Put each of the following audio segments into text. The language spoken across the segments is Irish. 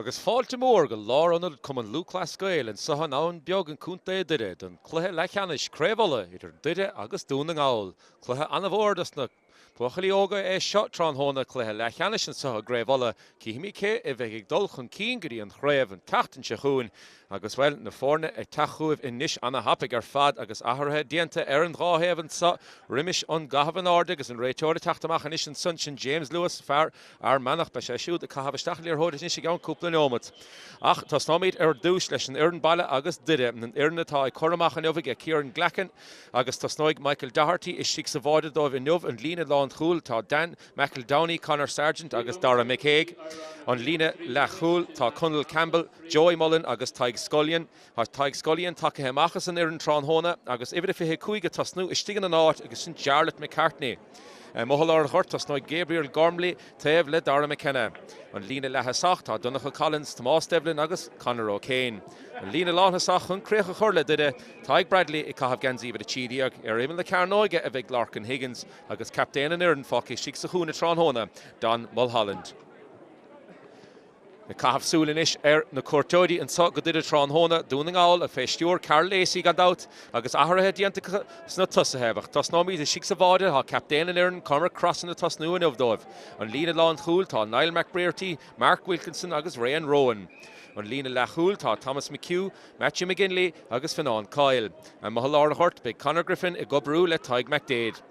Agus fáilte mór go láranad cuman Lúchlas Gael and sahan nán beag an cúnta duire don Cluiche Leathcheannais Craobh idir duire agus nGall. Cluiche anmhórdas na Buachali óga seo tránhóna Cluiche Leathcheannais an saha Craobh cíhimí I bheith dul chun cín gurí an chréibh an tachtain se chuin agus bhfuil na fórne tachuibh in níis anna hapig fad agus aharthe dianta an ráhéhann sa riimiis an gahabhan áde agus an réiteoir tachtamach an an sunsin James Lewis fear manach be sé siúd a cahabh líor hóid is gan cúpla nómad. Ach tá snáid dús leis an iarn baile agus duire an iarnatá choramach an jobhig Kieran Glachan agus tá snáid Michael Doherty is sic sa bháide dóibh in jobh an lína lá an chúil tá Dan Michael Downey, Conor Sargent agus Dara McHaig. An lína le chúil tá Conal Campbell, Joey Mullen agus Taig Scullion. Tá Taig Scullion take amachchas an iarn tránhóna agus ifir fithe cuaige tasnú is stigan an áit agus sin Charlotte McCartney. Mohalar Hortas no Gabriel Gormley, Tav le Dara McKenna. An lína lethasach tá Donnacha Collins, Tomás Devlin agus Conor O'Kane. An lína láthasach chun Craocha churla duide Taig Bradley I cahabh gensaí bit a tídiag éimeann le Carnóige a bheith Larkin Higgins agus captain an iarn foci sic sa chúna tránhóna Don Mulholland. Na cahabh súlanis na cuairteoirí an sa go duire tránhóna nGall a féistúr Carl Lacey gadát agus aharthe dianta sna tusahebach. Tá snámid a sic sa bháide tá captain an iarn Cormac Crossan na tasnú an óhdóibh. An lína lá an chúil tá Niall McBrearty, Mark Wilkinson agus Ryan Rowan. An lína le chúil tá Thomas McHugh, Matthew McGinley agus Fionnán Kyle. An mohalar hort be Conor Griffin I gobrú le Taig McDade.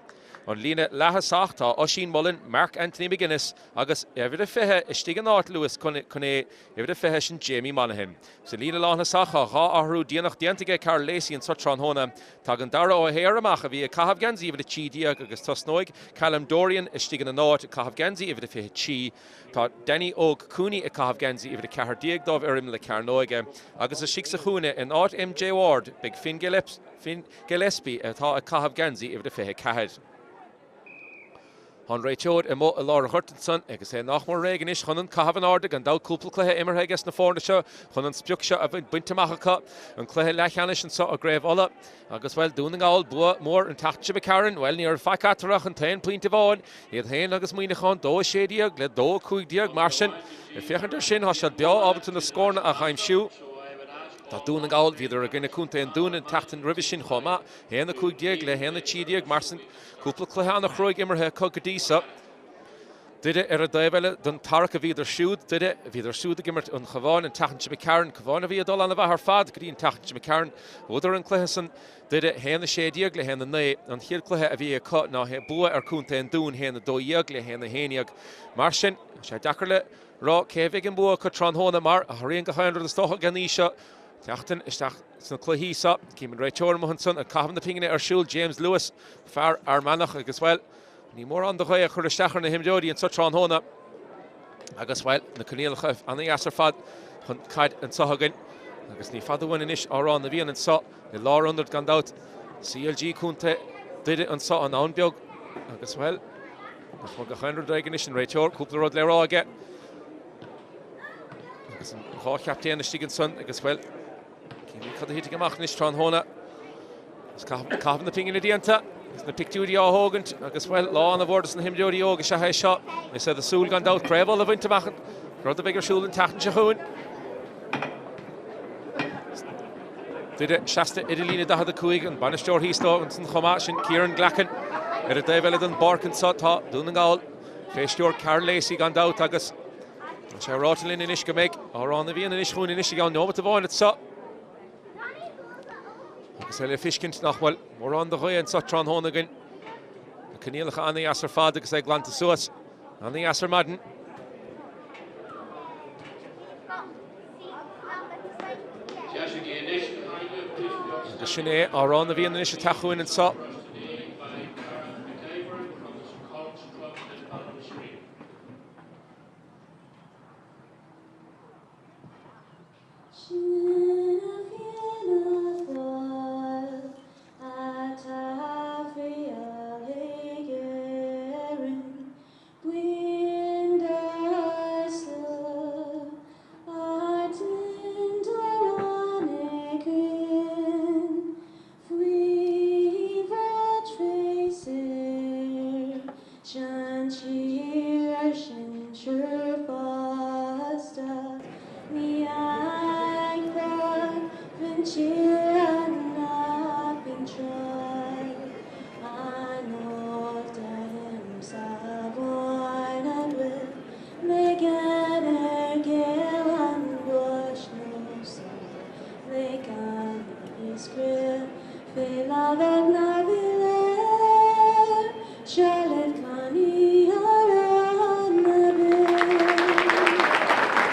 An lína lethasach tá Oisin Mullen, Mark Anthony McGuinness agus ifir fithe is stigan áit Lewis chun ifir fithe sin Jamie Monaghan. Sa lína láthasach a dhá áhrú díanach diantaige Carl Lacey an sa tránhóna tá an dara ó héir amach a bhí cahabh gensaí ifir tídiag agus tasnóig Callum Dorian is stigan an áit cahabh gensaí ifir fithe tí. Tá Denny Og Cooney cahabh gensaí ifir cehardíag dóibh le Carnóige agus a sic sa chúna in áit MJ Ward big Finn Gillespie atá a cahabh gensaí ifir fithe ceithid. An réiteoir I mó a Laura Hurtinson agus nachmór régan is chun an cahabhan áde an dá cúpla cluthe immerthe gas na fórna seo chun an spiúc seo a bhain buinteachcha an cluthe Leathcheannais an sa a Craobh agus bhfuil nGall bua mór an tachte becaran bhfuil níor facatarach an 10 pointe bháin iad hain agus muoinechán 2 sédiag le 2 5 mar sin I féchantar sin has se beo ábhalt na scórna a chaimsiú. Tá nGall viidir a gine cúnta an dún an tachtain ribh sin chomá héna 5 le héna 10 mar sin cúpla cluthe anna chróig immerthe cogadísa. Duide a daibhile don tarcha viidir siúd duide viidir siúd a gimmert an chaváin an tachtain becaran chaváin a bhí dul anna bhar fad goí an tachtain becaran úidir an cluichesan duide héna 10 le héna 9 an chiad cluthe a bhí a ná he bua ar cúnta an dún héna 2 le héna héniag mar sin sé dachar le rá céhigh an bua chu tránhóna mar a thaíonn go chainre an stocha ganíise. Teachtain isteach sna cluhísa címan réiteoir mohanson a cahabh na pingine ar siúil James Lewis fear manach agus bhfuil ní mór an do chuir chur isteachar na himdeoirí an sa tránhóna agus bhfuil na coníalcha anna asar fad chun caid an sathagain agus ní fadhhain inis árán na bhíon an sa I lárundard gandát CLG cúnta duide an sa an anbeag agus bhfuil nach go chainre dreigen is an réiteoir cúpla rud le rá aige agus an dhá cheaptéan na stigan son agus bhfuil Cad a hitig amach nis tránhóna cahabh na pingin na dianta is na pictúí áthógant agus bhfuil lá na bhórdas na himdeoirí óga se hééis seo is a súl gan dát Craobh a bhainteachchan rud a bheith súl an tachtain se chuin. Duide seasta idir lína 15 an banisteoir hístó an san chomá sin Kieran Glachan ar a daibhile an barcan sa tá nGall féistúr Carl Lacey gan dát agus sé rátalín inis go méid árán na bhíon inis chuin inis gan nómad a bháin sa. Agus le fiscint nachhfuil mór an do chuid an sa tránhónagan na caníalacha anna asar fad agus ag glanta suas anna asar madan. Agus sin é árán na bhíon inis a tachuin an sa.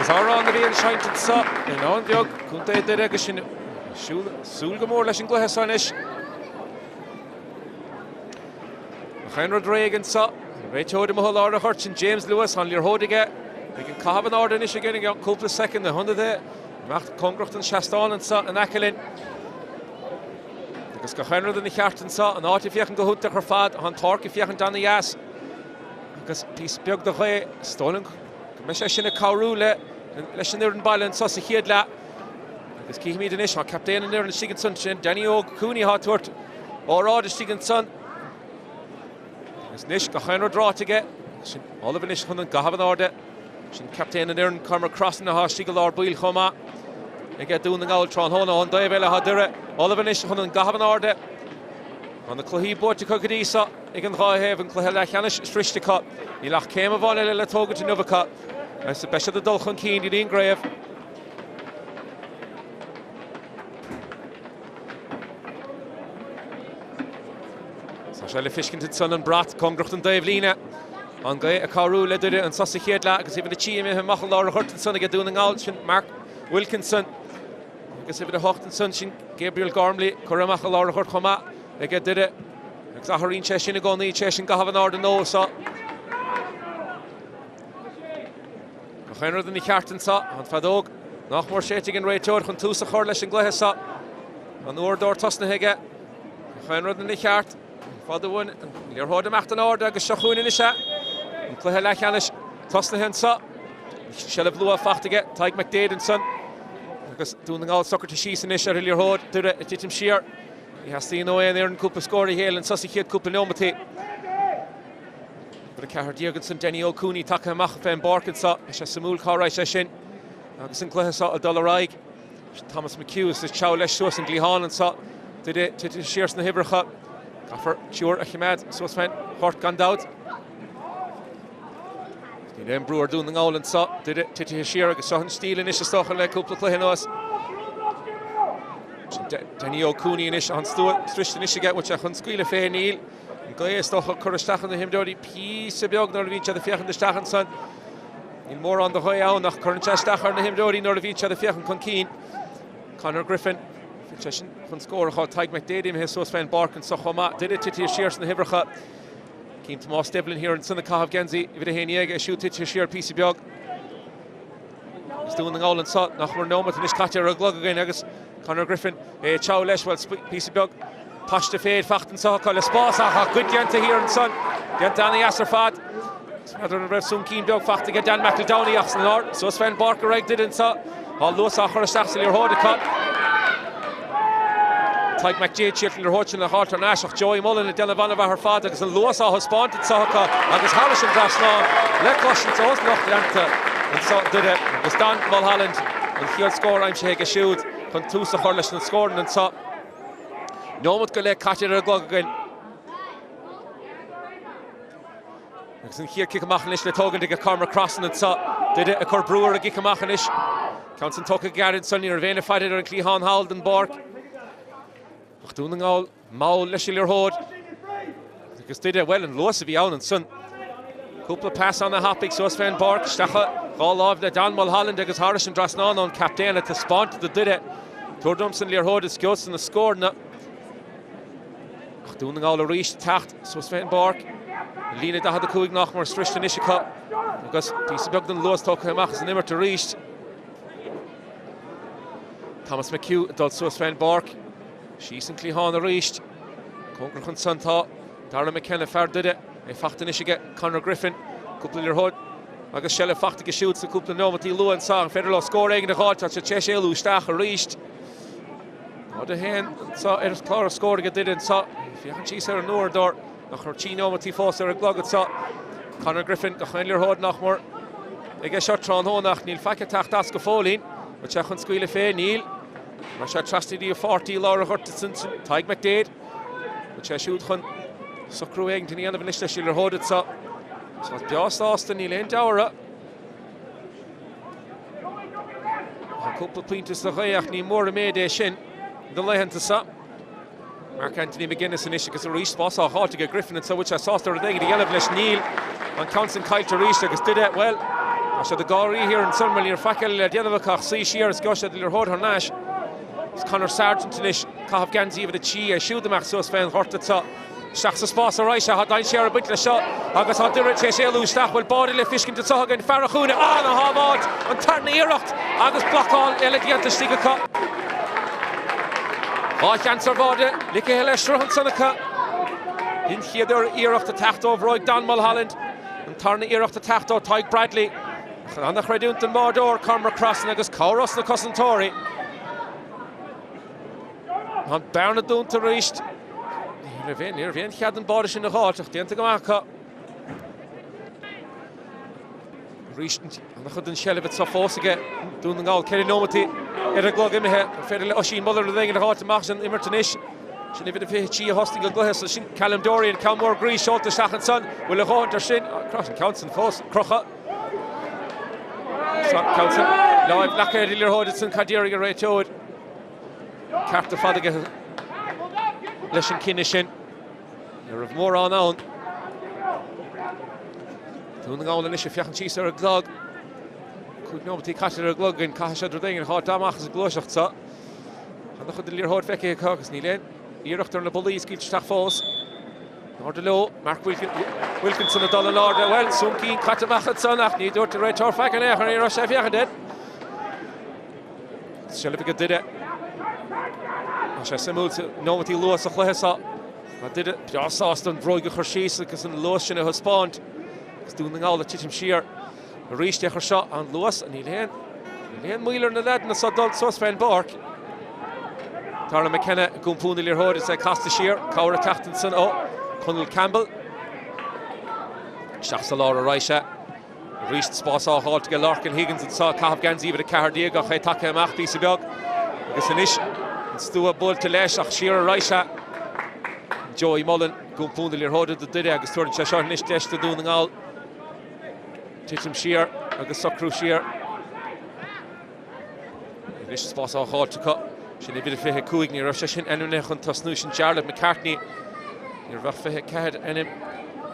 Sathairn na bhíon seint sa in an Bheag chunta de agus sin súil go mór leis an Cluiche sanis. Chéanrad réigen sa réiteóide mo lá a chuirt sin James Lewis an líor hódige ag an cahabhan áda is again an cúpla second na hundade mecht congracht an seastáin sa an Acalinn. Agus go chéanrad in cheartan sa an áiti fiochan go húnta chu fad an torca fiochan dana Ias. Agus pís beag do ché stólan me sé sinna cabhrú leis an an bailin sa sa chiad le. Agus cíimiid in is an captéan an an sigan san sin Danny O'Cooney há tuairt órád is sigan san. Agus nis go chéanrad rátige sin Oliver is chun an gahabhan áda sin captéan an Carmer Crossan na há sigal ár buil chomá. Ag dún an gáil trán hóna an Dhoire há Dhoire Oliver is chun an gahabhan áda. An na Cluiche bórta cogadísa ag an ráitheh an Cluiche Leathcheannais sriste cut. Ní lech céim a bháin le tógad in nuvacha. As the best of the dulchan keen in Craobh. So shall the fishkin to son and brat congracht and Davelina. On guy a carú le did it and sausage head la because even the chi me machal or Hortenson get doing out Mark Wilkinson. Because even the Hortenson shin Gabriel Gormley Coramachal or Hortcoma they get did it. Sathairn cheshin a goni cheshin gahavan or the no so. Chéanrad in cheartan sa an fadóg nach mór séitigh an réiteoir chun tús a chur leis an Cluiche sa an uair tosna hiige Chéanrad in cheart fadóin líor hóid amach an áda agus seachún in ise an Cluiche Leathcheannais tosna hen sa Shellah Blua fachtige Taig McDaden son agus dún an gáil sochar síos in ise ar líor hóid dúire a titim siar í hasí nó éon ar an cúpla scóirí héal an sosa chiad cúpla nómatí. But a Cahar Dioganson, Danny O'Cooney, Taka Machafan Barkinsa, Samul Karai Session, Anderson Cluiche a Dhoire, Tomás Mac is the Chow Lesh and Glihan and Sa, did it to Shears and the Hibracha, Gaffer, Sure, Ahmed, Sosman, Hort Gandout. Then Brewer doing the Owl and Sa, did it to Shear, Sahan Steel and Isha like Couple Cluiche. Danny O'Cooney and Isha on Stuart, Tristan Isha, which I can squeal a fair Neil. Gae stoch Currastachan him Dhoire piece of Bheag nor of each of the Fiachan the Stachan son. In more on the Hoya nach Currastachan him Dhoire nor of each of the Fiachan Conceen. Conor Griffin, Ficheshin, can score how Taig McDaden his Sosman Bark and Sochoma did it to Shears and the Hibracha. Came Tomás Devlin here in Craobh Genzi, Vidaheniega, shoot it to Shear piece of Bheag. He's doing the all and sot, nach more nomad and his catcher a glug again, Agus Conor Griffin, Chow Lesh, well, piece of Bheag. Pash the fade, fachten Saka, le Spás, good Genta here and son. Genta on the Asserfad. Smadron of Sun Keen Bheag, fachten get Dan McEldowney, Axel so Sven Barker right did in so. All those Sachar Saxel, your hold a cut. Tyke McJay, Chilton, your Hodge in the Heart and Ash of Joey Mullen, and Delavan of her father, because the Losa has spawned at Saka, Agus Harrison Drasnaw, let Cushion so it's not Genta, and so did it. The Stan Mulholland, and he'll score, I'm Shake a shoot, from two Sahorlish and scored and so. No one could let catch it or go again. Here Kickamachanish, the Togan to get Carmer crossing and saw. Did it a Cor Brewer a Kickamachanish. Counts and Toka Garrett, Sonny Ravena fighted or Clehan Halden Bork. Doing all Maul Lishil Hod. Because did it well and Lois of Youn and Son. Couple pass on the Hoppick, so Sven Bork, Stacha, all of the Dan Mulholland, because Harrison Drasnan on captain at the spot that did it. Tordumson Learhod is Ghost in the score. Doing all the reach tacht, so Sven Bork. Lina da had the Kuig nach more strict in Ishika. Because piece of Bugden Lois talk him is never to reach. Tomás Mac does so Sven Bork. She's in Clehan reached. Congrach and Santa. Darragh McKenna fair did it. A fact in Ishika, Conor Griffin. Couple of your hood. I guess Shella Fachtige shoots a couple of Nomati Lu and Song. Federal score egg in the heart. Touch a Cheshelu Stach reached. Other hand, so it's Clara scored a did it. So if you haven't cheese her nor door, nach her Chino Mati Foster a glug so Conor Griffin, the Heinler Hod nach more. I guess shot Tron Ho nach Neil Fakatach Daska Folin, which I can squeal a fair Neil. I shot trusted you 40 Laura Hurtison, Taig McDade, which I shoot Hun Sucru Egg to the end of an Ishla Schiller Hod it so. So it's just Austin Neil and Dhoire. A couple of pointers to Hayach Ni more made a shin. The Lehan to Sa. Mark Anthony McGuinness and Ishik is a reach boss or hard to get Griffin and so which I saw there the yellow Neil on Council Kyle to reach because did it well. As the Gary here in Sunwell, you're fakel the end of a car, see shears, gosh, at your hold her nash. It's Connor Sargent in this, Cav Ganzi with the Chi, shoot the Max, so Sven Hortata. Shachs a spás a Raisha, had I share a bit of a shot. August had Doire Cheshelu, Stachwell, body left fishing to Sohagan, Farahuna, on a Havard, and Tráchtaire, August block all, elegant to stick a cut. Oh, cancer body, Licky Heleshra and Sonica. In here, their ear of the Tráchtaire, Roy Don Mulholland, and Tráchtaire of the Tráchtaire, Tyke Bradley. And the Craobh and Mordor, Cormac Cross, and August Cowros, the cousin Tory. And Bernadune to reached. Near Vien had an Borish in the heart of the Antagamaka. Reached and the Hudden Shell of it so force again, doing the goal, Kelly Nomati, Eric Logan, Federal Oshi, Mother of the Thing in the heart of Max and Immertonish. She never defeated Chia hosting a glass, so she Callum Doire and Calmore Grease, short to Shach and Son, will a haunt her shin, crossing counts and force, Crocha. Counts him. Now I've black headed your Hodgson, Kadiri, Ray Toad. Carter Fadiga. Leshin Kinishin. You're of more on own. Doing the goal in issue, Fiachan Cheese or a glug. Could nobody catch a glug in Cashadra Ding and Hot Damach is a Glushach. And the Hood Lear Hot Feki Cogus Nilen. Earach on the Bullies, Gilch Tafos. Order low, Mark Wilkinson, a dollar Lord. Well, some keen Katamachat Sonach, need to Red Torfak and Echar, and Rosh Fiachan did. Shellifica did it. Semul nobody Lewis a Chlehesa. I did it. Just Austin Broig Hershey's because in the Lewis in a husband. He's doing all the Chichim Shear. Reached the shot and Lewis and Elaine Wheeler and the lad and the Sodol Sosfen Bark. Tara McKenna, Gumpuni Lirhod, it's a Costa Shear, Cowra Tachtinson, Connell Campbell. Shachs a Laura Raisha. Reached Spasa Hall to get Larkin Higgins and saw Cav Ganzi with a car Diego, Haytaka Mach, Piece of Bheag. I guess an ish. Stu a bull to Lesh, Shearer Raisha. Joey Mullen, Gumpuni Lirhod, the Dide, Agus Turin Chashar, Nish Desh to doing all. Chichim Shear, Agus Sokru Shear. Nish Spasa Hall to cut. She needed a fihe cooing near Russia, and Enunech and Tosnushin Charlotte McCartney. Near Rafihe Cad and him.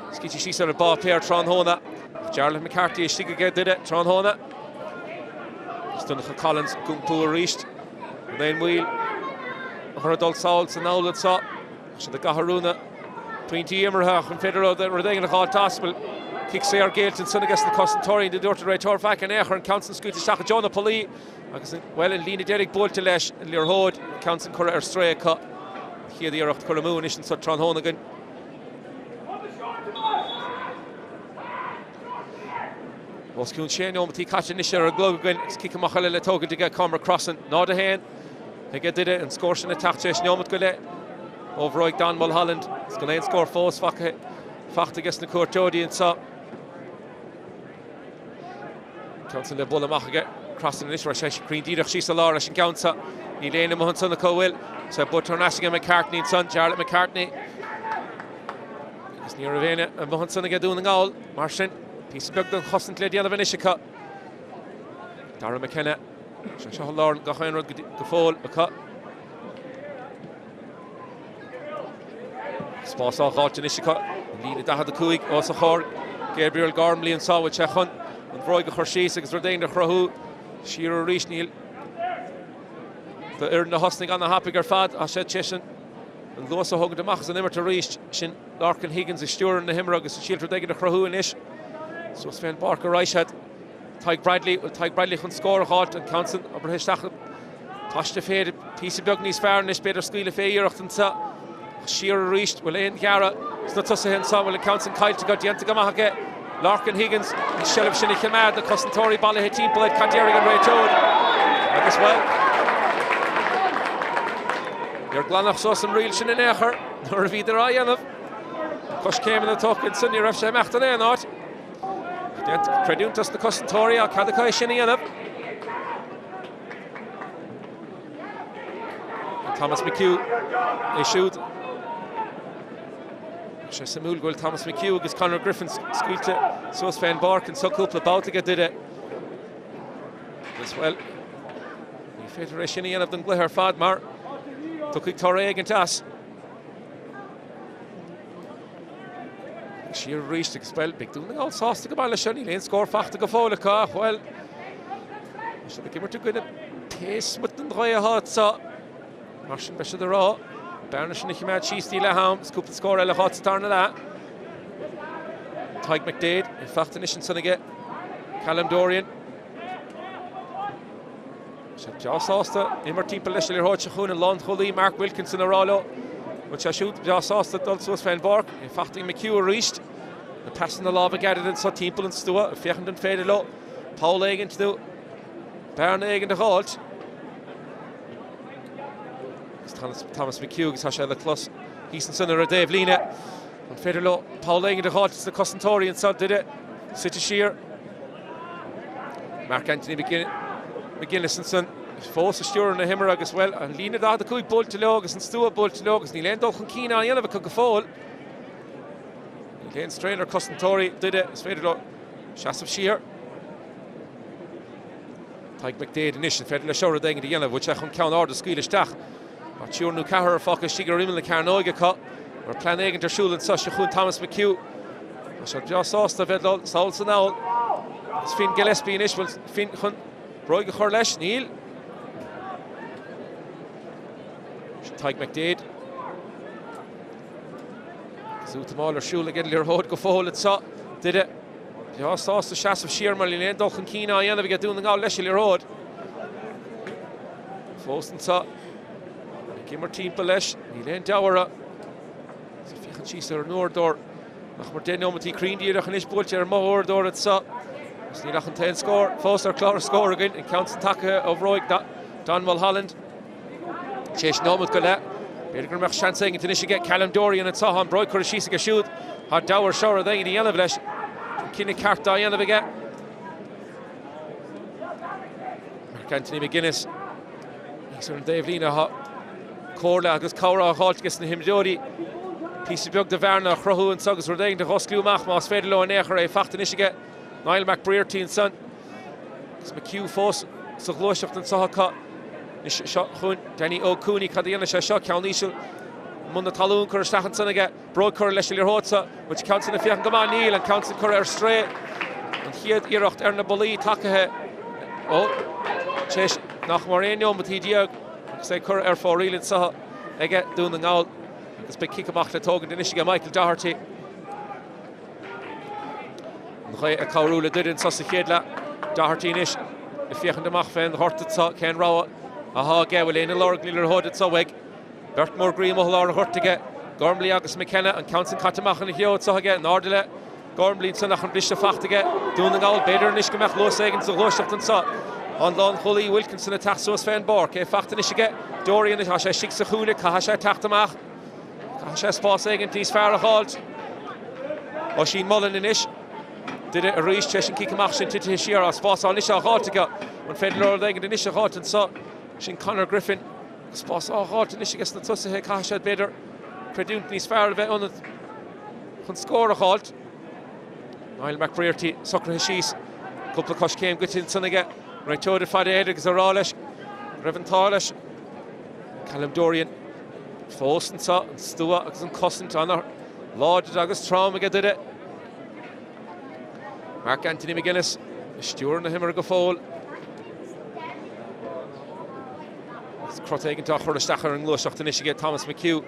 Skitty she said a ball pair, Tron Hona. Charlotte McCartney, she could get did it, Tron Hona. Stunach Collins, Gumpu reached. And then wheel. Her adult souls and now let's up. She the Gaharuna. 20 Immerhach and Federal that were there in the hall tospel. Kicks Sayer Galt and Sunnagas the Coston Tory in the Dhoire Ray Torfak and Echer and Counts and Scooty Shaka Jonah Poli. Well, and Lena Derek Bull to Lesh and Lear Hode, Counts and Curra Stray cut. Here the Erupt Curramoon, Ish and Sutron Honagan. Moskun Shane, Omati Catchin Nisha or Glogan, Kika Machalele Togan to get Comer crossing. Nodahan, they get did it and scoring a tax chase, Nomat Gule. Over Roy Don Mulholland. It's going to score Fos Facht against the Court Jody and so. Counts in the Bull Machaga. Crossing this rush, Green Dietrich, she's a Laura, she counts up. Elaine and Mohan Son Cowell. So, but Tornashing and McCartney and son, Charlotte McCartney. It's near Ravena and Mohan Son again doing the goal. Martian, piece of Bugden, Hostin Cladiana Vanishika. Dara McKenna. Shah Lauren, Gahain, Gafol, a cut. Spasa Hart Janishika. Lina Daha the Kuig, also Hor. Gabriel Gormley and Sawa Chechon. And Vroiga Hershey's, because Rodin the Hrahu. Shearer Rish Neil. The Earn the Hosting on the Happiger Fad, Ashed Cheshin. And Losa Hogan the Machs and Immer to Rish. Shin Larkin Higgins is Stuart and the Himrug is the Shield Rodin the Hrahu and Ish. So Sven Barker Reichad. Tyke Bradley can score a halt and Counson. Aber Hishtach. Tash the Fade, piece of Bugni's Fairnish, better Squeal of Fair and Sa. Shearer Rish, will in Gara. It's not Tussa Hensa, will Counson Kyle to go Diantagamahake. Larkin Higgins, Shell of Shinny Kamad, the Coston Tory, Bala Team Bullet, Kadiri and Ray Toad. As well. Your Glanach saw some real Shin in Echer, nor Vida Ryanov. Kush came in the talk in Sunny Ref Shemachtan Ionad. Creduntus the Coston Tory, Al Kadakai Shinny Ionad. Thomas McHugh issued. Samul Gold Thomas McHugh against Conor Griffin's squealte so Sven Bark and so couple about to get did it as well. The Federation of them Gliher Fadmar took Torre against us. sheer reached the spell big doing all sauce to go by Shani lane score fact to go forward car well should give her to good pace with the Dhoire hot so Martian Bishop the raw Barnish and Himat she steal a ham scoop the score a hot turn of that Tyke McDade in fact initial son again Callum Dorian Joss Osta immer team Peile hot Chun and Lon Hully Mark Wilkinson a Rollo which I shoot Joss Osta also Sven Borg in fact McHugh reached the passing the lava gathered in so team and Stua Fechen and faded low Paul Egan to do Bairn Egan the halt Thomas McHugh is Hasha the close he's in son of Dave Lina and faded low Paul Egan the halt the Cossentorian so did it City Shear Mark Anthony McGinnis and son Fós Stewart and Himmer as well and Lina da the quick bull to Logus and Stuart bull to Logus and he landed on Keena on Ionad could fall again strainer Cossentori did it faded low Shas of Shear Tyke McDade initial faded a shower dang the Ionad which I can count order Squealish Dach but sure no Cahar focus Shigar Rimmel the Carnoiga cut or plan egg into Shul and such a Thomas McHugh so just sauce the Vedlo Saulson now it's Finn Gillespie initial Finn Roig Chorlesh Neil Tyke McDade Zutamal or Shul again Lear Hood go forward it's so did it just sauce the Shas of Sheer Marlene Dolchan Keena Ionad we get doing the goal Lesh Lear Hood Fosten so Gimmer team Peile Nilen Dhoire so fichen she's er Noordor nach maar den om die Green die er is boeltje er more door het so is niet nog een 10 score Foster Clara score again and counts attack of Roig Don Mulholland Chase Nomad Gala Better make chance saying to get Callum Dorian and Sahan Broy Kurishisa ga shoot had Dhoire shower then the Ionad Lesh Kinny Cart Ionad again Mark Anthony McGuinness he's on Dave Lina hot Corla agus Craobh halt gets in him Jody piece of Bheag de Varna Craobh and Sugus were dying to Rosclew Machmas Fedelo and Echere Fachten Ishige Niall McBrearty and son McHugh Foss so Gloishaft and Sahaka Shot Chun Danny O'Cooney Cadiana Shot Cownishel Munda Talun Cur Stachen son again Broad Cur Leslie Hotsa which counts in the Fiach Gaman Neil and counts in Cur Stray and here Iracht Erna Boli Takahe oh Chesh nach Moreno but he Diag say Cur for real Saha again doing the goal this big kick amach the token the Nishiga Michael Doherty a Cowrula did in Sassachedla Doherty nish the Fiach and the Machfen Hortitsa Ken Rawa aha Gewil in a Lord Giller Hood at Saweg Bertmore Green Mohlar Hortige Gormley Agus McKenna and Council Katamach and Hio Sahaga Nordele Gormley Sonach and Bishop Fachtige doing the goal better Nishkamach Low Sagan so Loshaft and Sa on Lon Hully Wilkinson attack so Sven Bork Fachten Ishige Dorian Hasha Shiksahuna Kahasha Tachtamach Kahasha Spa Sagan please Farah Halt Oshin Mullen in Ish did it a reach Cheshin Kikamach Shin Titi Hishira Spas on Isha Haltiga when Fedler Leg and Isha Halt and Sa Shin Connor Griffin Spas all Halt and Isha gets the Tussa Kahasha better Predunt Nis Farah on the score a Halt Niall McBrearty Soccer Hashis couple of Kosh came good in Suniga right to the Friday Edric Zaralish Revan Talish Callum Dorian Fosten Sa and Stua and Costant on her Lord Douglas Trauma did it Mark Anthony McGuinness Stewart and Himmer go fall Crothagen to the Stacher and Gloishacht and Ishige Thomas McHugh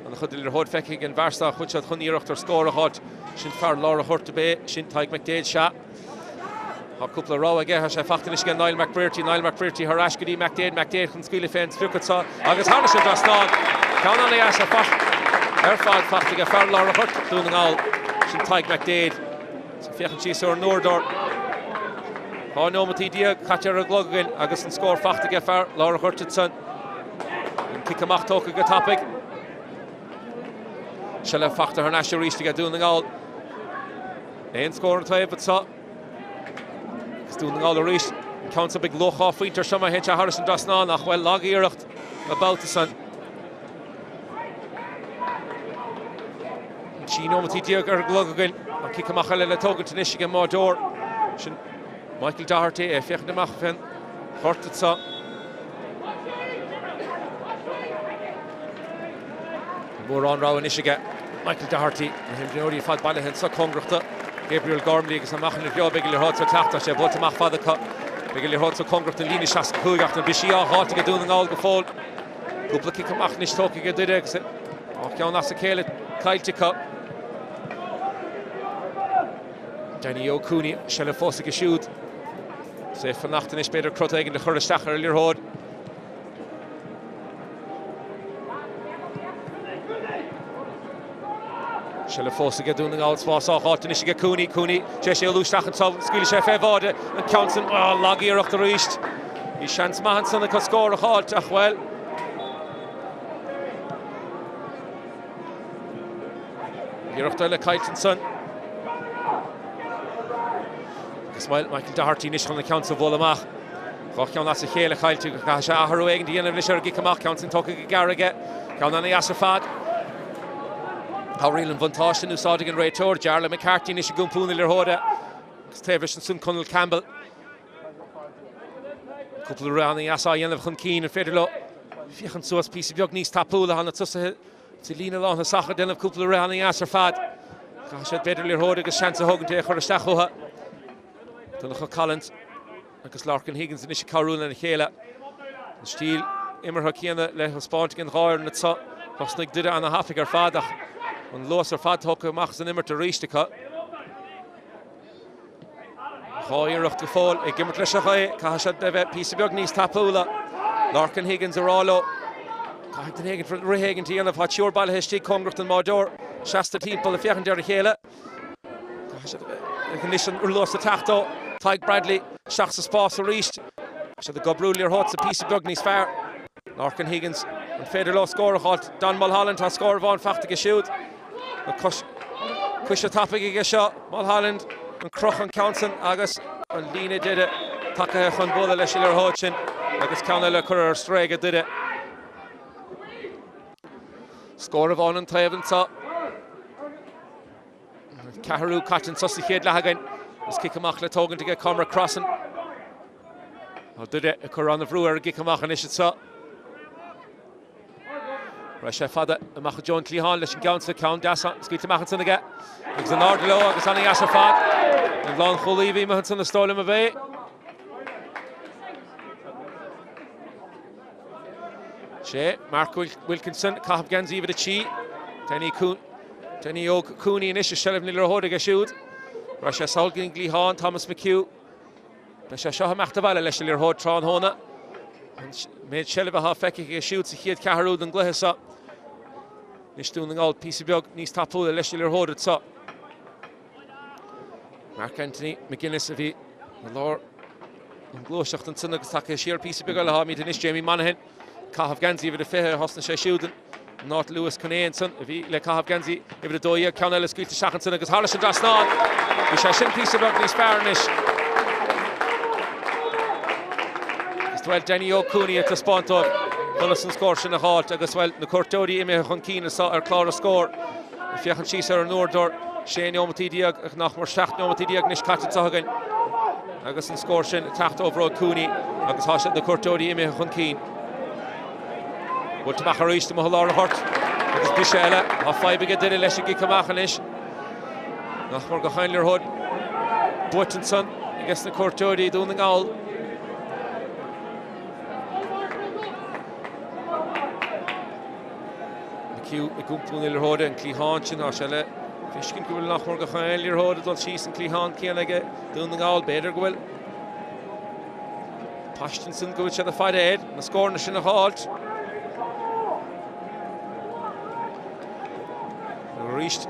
and the Huddler Hood Fecking and Varstach which had Hunirach score a hot Shin Far Laura Hortebe Shin Tyke McDade shot a couple of row again has Fachten Ishige Niall McBrearty Harashkadi McDade from Squealy Fence Fukatsa August Harnish and Vastan count on the ass of Erfad Fachtige Far Laura Hort doing the all Shin Tyke McDade Fiachan Chis or Nordor oh no Mati Dia Katja Gluggen August and score Fachtige Far Laura Hortitson and kick a mach talk a good topic shall have Fachter Harnash reach to get doing the all and score and play but so it's doing the all the reach counts a big loch off winter summer Hitcha Harrison Drasnan nach well log Iracht about the sun Chino Mati Dia Gluggen kick a machel le togen to Nishiga Mordor Michael Doherty Fiach de Machfen Hortitsa more on row Nishiga Michael Doherty, Mionúr fad baile hen sa congrachta. Gabriel Gormley agus amachchan beo Bheag le hot sa Tráchtaire sé bhil amach fada Bheag le hot sa congrachta lína 65 achta bhí á háte go dún ngáil go fáil. Cúpla kick amach níos tóca go duine agus ach ceann as a céile caiilte Danny O'Cooney se le fósa go siúd. Sé fannachtain is beidir crut aigen le chur isteach ar líorthóid. Se le fósa go dún ngáil spás á hátain is go Cooney sé sé lúisteach an scuile sé féháide an Counson lagíocht a ríist. Bhí seans maihan sanna go scór a cháilt ach bhfuil. Iireachta le caiilte san. Smile Michael Doherty níos chun na Counson bhil amach. Chá ceann as a chéile chailte go cha sé athrú éigen díanamh leis ar gic amach Counson tóca go garige. Ceann anna as a fad. Tá rialann bhaintáiste úsáide an réiteoir Jarlath McCarthy níos a gúmpúna líorthóide. Agus taobhris an sun Conal Campbell. Cúpla rannaí as á dhéanamh chun cín an féidir le. Fiochan suas písa beag níos tapúla hanna tusa sa lína lá na sacha déanamh cúpla rannaí as ar fad. Cha sé beidir líorthóide agus seans a thugann chur isteach chutha. Dúnach Collins agus Larkin Higgins in is carúna na chéile. An stíl immertha chéanna le Spórt an Dhoire na tsa. Chosnig duine anna hafig ar fadach. An los ar fad thuca amach san immert a ríistecha. Cháíireacht go fáil ag gimmert leis a chaid. Cha sé bheith písa beag níos tapúla. Larkin Higgins arálo. Caithd an Higgins rihéigen tíanamh há tíor baile heistí congracht an Mádor. 60 timppla a fiochan deir a chéile. Condition Uladh Tráchtaire, Tyke Bradley, seach sa spás a ríist. Se the gobrúliar hot sa písa beag níos fearr. Larkin Higgins an féidir lá scór a cháilt. Don Mulholland tá scór bháin feachta go siúd. Cuis a tappaigh go seo. Mulholland an croch an Counson agus an lína duine takeithe chun bula leis ar hóid sin agus ceanna le chur ar stréige duine. Scór a bháin an taobhann tá. Caharú caitin sosa chéad leagain. Is kick amach le tógan to get Comra crossing. Duine a chur an a bhrú ar gic amach an is sa. Ra sé fada amach John Cluiche leis an gaunsa count dasa scuite amach san aige. Agus an ardlo agus anna as a fad. An bhlán cholíhí mahan san na stólim a bheith. Sé Mark Wilkinson Craobh Ganzi with a chi. Danny O'Cooney in ishe shelf nil rohode geshoot. Russia Solgin Glihan Thomas McHugh. Russia Shah Machtavale Leshler Hod Tron Hona. Made Shelva half feki geshoot se hiet Caharud and Glehesa. Nishtuning old piece of bog Nis Tapu Leshler Hod at so. Mark Anthony McGuinness of the Lord and Gloshacht and Sunak Taka sheer piece of big Alahami to Nish Jamie Monaghan. Craobh Ganzi with the fair Hosna Sheshuden. Not Lewis Conanson, if he like Craobh Ganzi, if the Dhoire, Count Scuite Shachanson, because Harrison Drasnan, which I shouldn't piece about this fairness. As well, Danny O'Cooney at the spot of Dullison scores in the halt, as well, the Cortodi, Ime Honkeen, or Clara score. If you can see Sarah Nordor, Shane Omatidiag, Nachmor Shacht Omatidiag, Nish Katzahagan, Augustin scores in, Tacht over O'Cooney, Agus Hashat the Cortodi, Ime Honkeen. But to Macharis to Mahalar Hort, agus Bishela, a 5 big did leis gi Kamachanish. Nach more Gahanler Hood, Buttonson, against the Cortodi doing the goal. McHugh, Gumpunil Hood and Cluiche, Ashele, Fishkin Gul nach more Gahanler Hood, Dol Cheese and Cluiche, Kianage, doing the goal, better Gwil. Pashtinson go at the fight ahead, and the score in the halt. Reached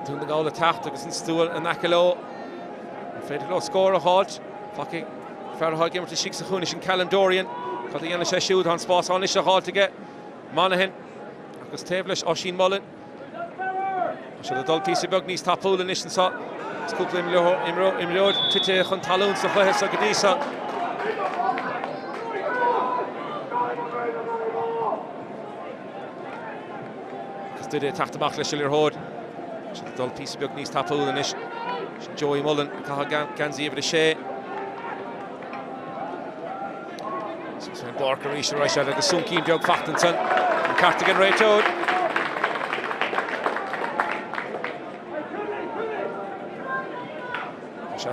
doing the goal of Tacht agus an stúil an Acalo. Féidir le scór a halt. Fucking Farrah Gimmer to Shix a Chunish and Callum Dorian. Got the Ionad shoot on spot on a halt to get Monaghan. Agus Tavlish Oisín Mullen. So the dull piece of bug needs tapúil in Nishan sa. Scoopla imrod tite chun talún sa chuthe sa gadísa. Did it Tacht amach leis ir hód. The dull piece of bug needs tapúil in Nishan. Joey Mullen, Craobh Ganzi over the shea. So Barker reached the right side like a Sunkeem Bheag Factanson. And Cartigan right out.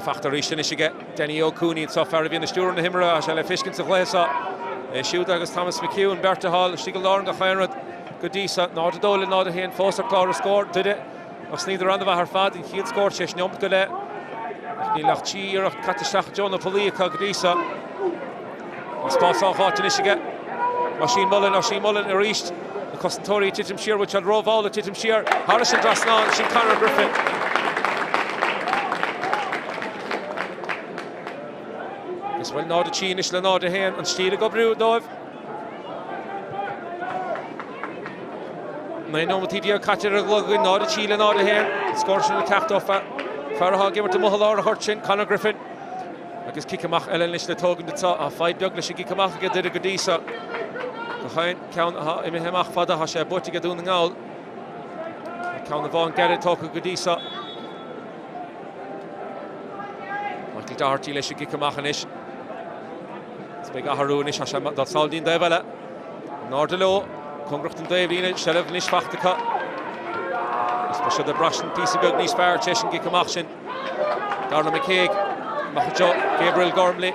Factor Richton is get Denny O'Cooney and so far in the Stewart and Himra, shall I Fishkins of Lesa, shoot August Thomas McHugh and Berta Hall, Stigl Lauren Gachairad, Godisa, not a Dole, not a hand, Foster Clara scored, did it. Was neither on the Vaharfad, and he'd scored Shesh Nyump Gale, Leathcheannais, Katishach John Polia Godisa. Spots off hot in Michigan. Machine Mullen, reached the Costantori Titim Shear, which had rove all the Titim Shear. Harrison Drasnan, Shin Conor Griffin. This will now the Chinish, the Nord Hen, and Steele go Brew Dove. I know what he did, Catcher Glugin, Nord the Chile, Nord Hen. Scores in the Tráchtaire. Farah give it to Muhalar Hurchin, Conor Griffin. Agus Kikamach Ellen Lish the Togan the Top, 5 Douglas Kikamach get the Godisa. The Hein count Imihemach Fada Hasha Botiga doing the Ngal. Count the Von get it, Toka Godisa. Michael Doherty Lish Kikamach and Ish. It's big Aharunish Hashem, that's all Dean Devela. Nordelo, Congrucht and Davina, Shelev Nish Fachtika. Especially the Russian piece of Bugnish Fire, Cheshin Kikamachin. Darla McCaig. Gabriel Gormley.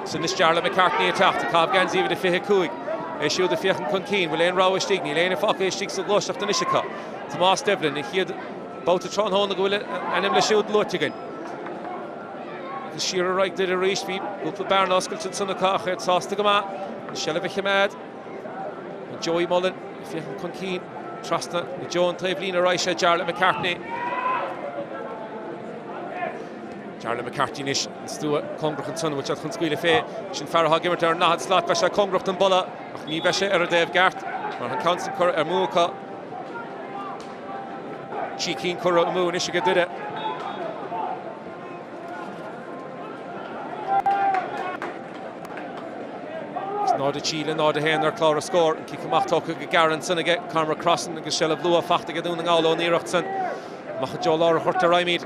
So this Jarla McCartney attacked. The Craobh Ganzi with the Fihe Kuig. Issue the Fiachan Kunkeen. Will Lane Rawa Stigny. Lane Faka Stig so Lush of the Nishika. Tomás Devlin. He had about to Tron Hon Gula and him Lashud Lutigan. The Shearer right did a reach feet. Go to Baron Oskelson Sunakach. It's Sostigama. Shelevich Hamad. Joey Mullen. Fiachan Kunkeen. Trustna. Joan Tavlina Raisha. Jarla McCartney. Jarla McCartney-ish, Stuart, Congrucht and Son, which at Squeal Fay, Shin Farah Gimmer turn Nahad Slot, Vesha Congrucht and Bulla, Ni Vesha Dave Gart, Marhan Constant Cur Ermuka, Cheeking Cura Moon, Ishiga did it. It's not a Chile, not a Hen or Clara score, and Kikamach Toka Garan Son again, Carmer Crossing, and Gashell of Lua Fachtiga doing the Galo Nirachtson, Mahajolar Horta Raimid.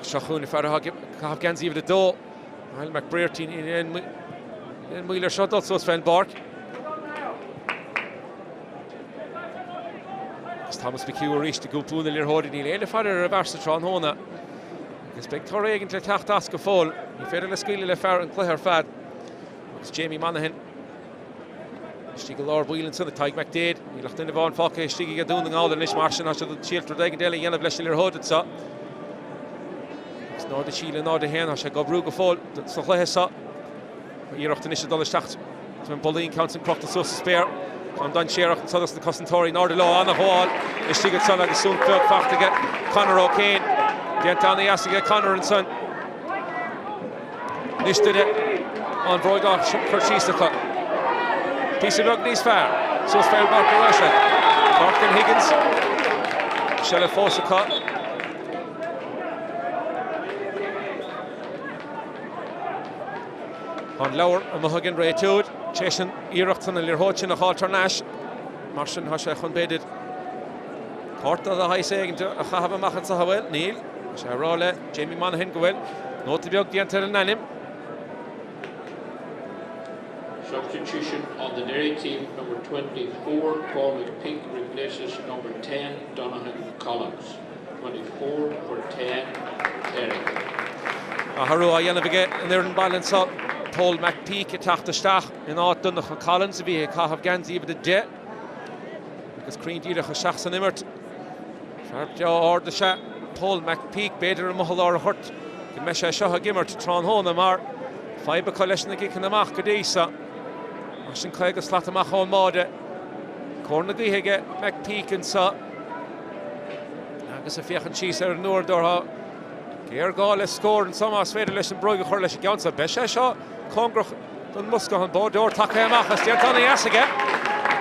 Shachun if Farah Craobh Ganzi with the door. I'll McBrearty in Wheeler shot also Sven Bark. Thomas McHugh reached the good pool the Lear Hody Neil. The father reversed the Tron Hona. This big Torregan to Tráchtaire fall. He fed in the skill Le Fair and Cluiche Fad. It's Jamie Monaghan. Stigl Lord Whelan son the Tig McDade. He left in the Von Fokke. Stigl get doing all the Nish Martian after the Shield for Dagan Deli Ionad Lesh Lear Hody so. Nord the Chile, Nord the Hen, I shall go Brugge fall. So Cluiche saw. You're off the Nish Dollar Stacht. When Pauline counts and Croft the Sus Spare. On Don Sherrock and Sudders the Costantori, Nord the Low on the wall. The Stigl son like a soon Phil Fach to get Conor O'Kane. Get down the ass to get Conor and Son. Nish did it on Broigar for Cheestercut. Piece of Ugni's fair. So it's fair back to Russia. Cork and Higgins. Shell of Fosacut. On lower, a Mahagan Ray Toad, Cheshin, Irachton, and Lirhochin, a Halter Nash, Martian Hashachon Bedid, Porta the High Sagan to a Chahava Machan Sahawel, Neil, Sharole, Jamie Monaghan Goel, Not to be up the Antel Nanim. Substitution on the Derry team, number 24, Paul McPink replaces number 10, Donovan Collins. 24 for 10, Derry. Haru Ayanavige, and they're in balance up. Paul McPeak attacked the Stach in Autumn of Collins, if he Craobh Ganzi with the jet. Because Crean Dira Shachs and Immert. Sharp Jaw or the shot. Paul McPeak, Bader and Muhalar Hurt. Gemesha Shaha Gimmer to Tron Honamar. Five Coalition the Gik and the Mach Gadisa. Ashin Craig Slatamach on Mode. Cornagy Hege, McPeak and Sa. Agus a Fiach and Cheese are Noor Dorha. Gairgall has scored and some are Swedish and Brugge Hurlish against a Besha. Congrucht and Muska on board door Takayamachas. They're done the ass again.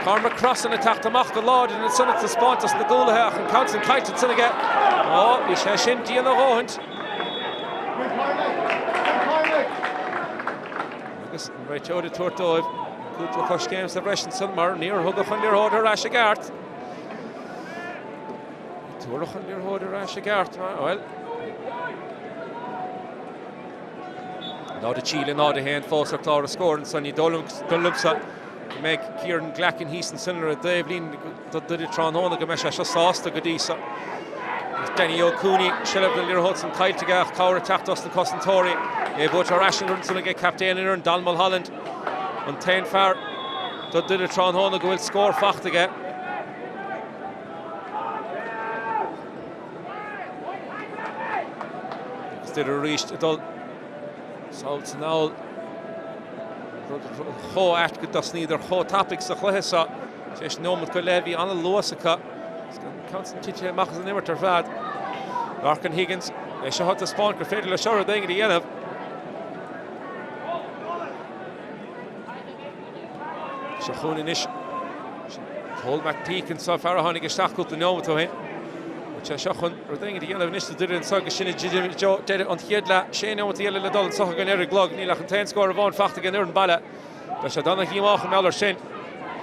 Cormac Cross and attack the Mach the Lord and it's Sunnit to Spontus and the Gulahach and Counts and Kite and Sin again. Oh, we shall shim Diana Rohant. Agus right to the Tortoiv. Good to push games the Russian Sunmar near Hugga from their order Rashagart. Torach on their order Rashagart. Well. Now the Chile, now the hand, Foster Clara scored and Sonny Dunlupsa to make Kieran Glack and Heason Sinner a Dave Lean did it Tron Hona Gamesha Shasta Godisa. Danny O'Cooney, Shillab the Lear Hudson, Kyle Tigach, Cowra Tachtos, and Cossin Tori, Butch or Ashton, so get captain in and Dalmal Holland, and 10 far, did the Tron Hona go will score fact again. Did reached it all. So it's now Ho at good does neither Ho topics the Cluiche. Just no more could levy on a Loasaka. Constant Machs and Nimmerter Vad. Larkin Higgins. They should have the spawn for Fiddler Shore thing in the Ionad. Shachun Nish. Hold Mac Peak and so far Honey Gestachut the Nome to him. Shachun, or thing in the Ionad Nish did it in Saga Shin Joe did it on Hiedla, Shane on the Yellow Ladol and Sohagan Eric Glog, Nilach and 10 score of on Facht again in Bala. The Shadana Himach and Aller Shin.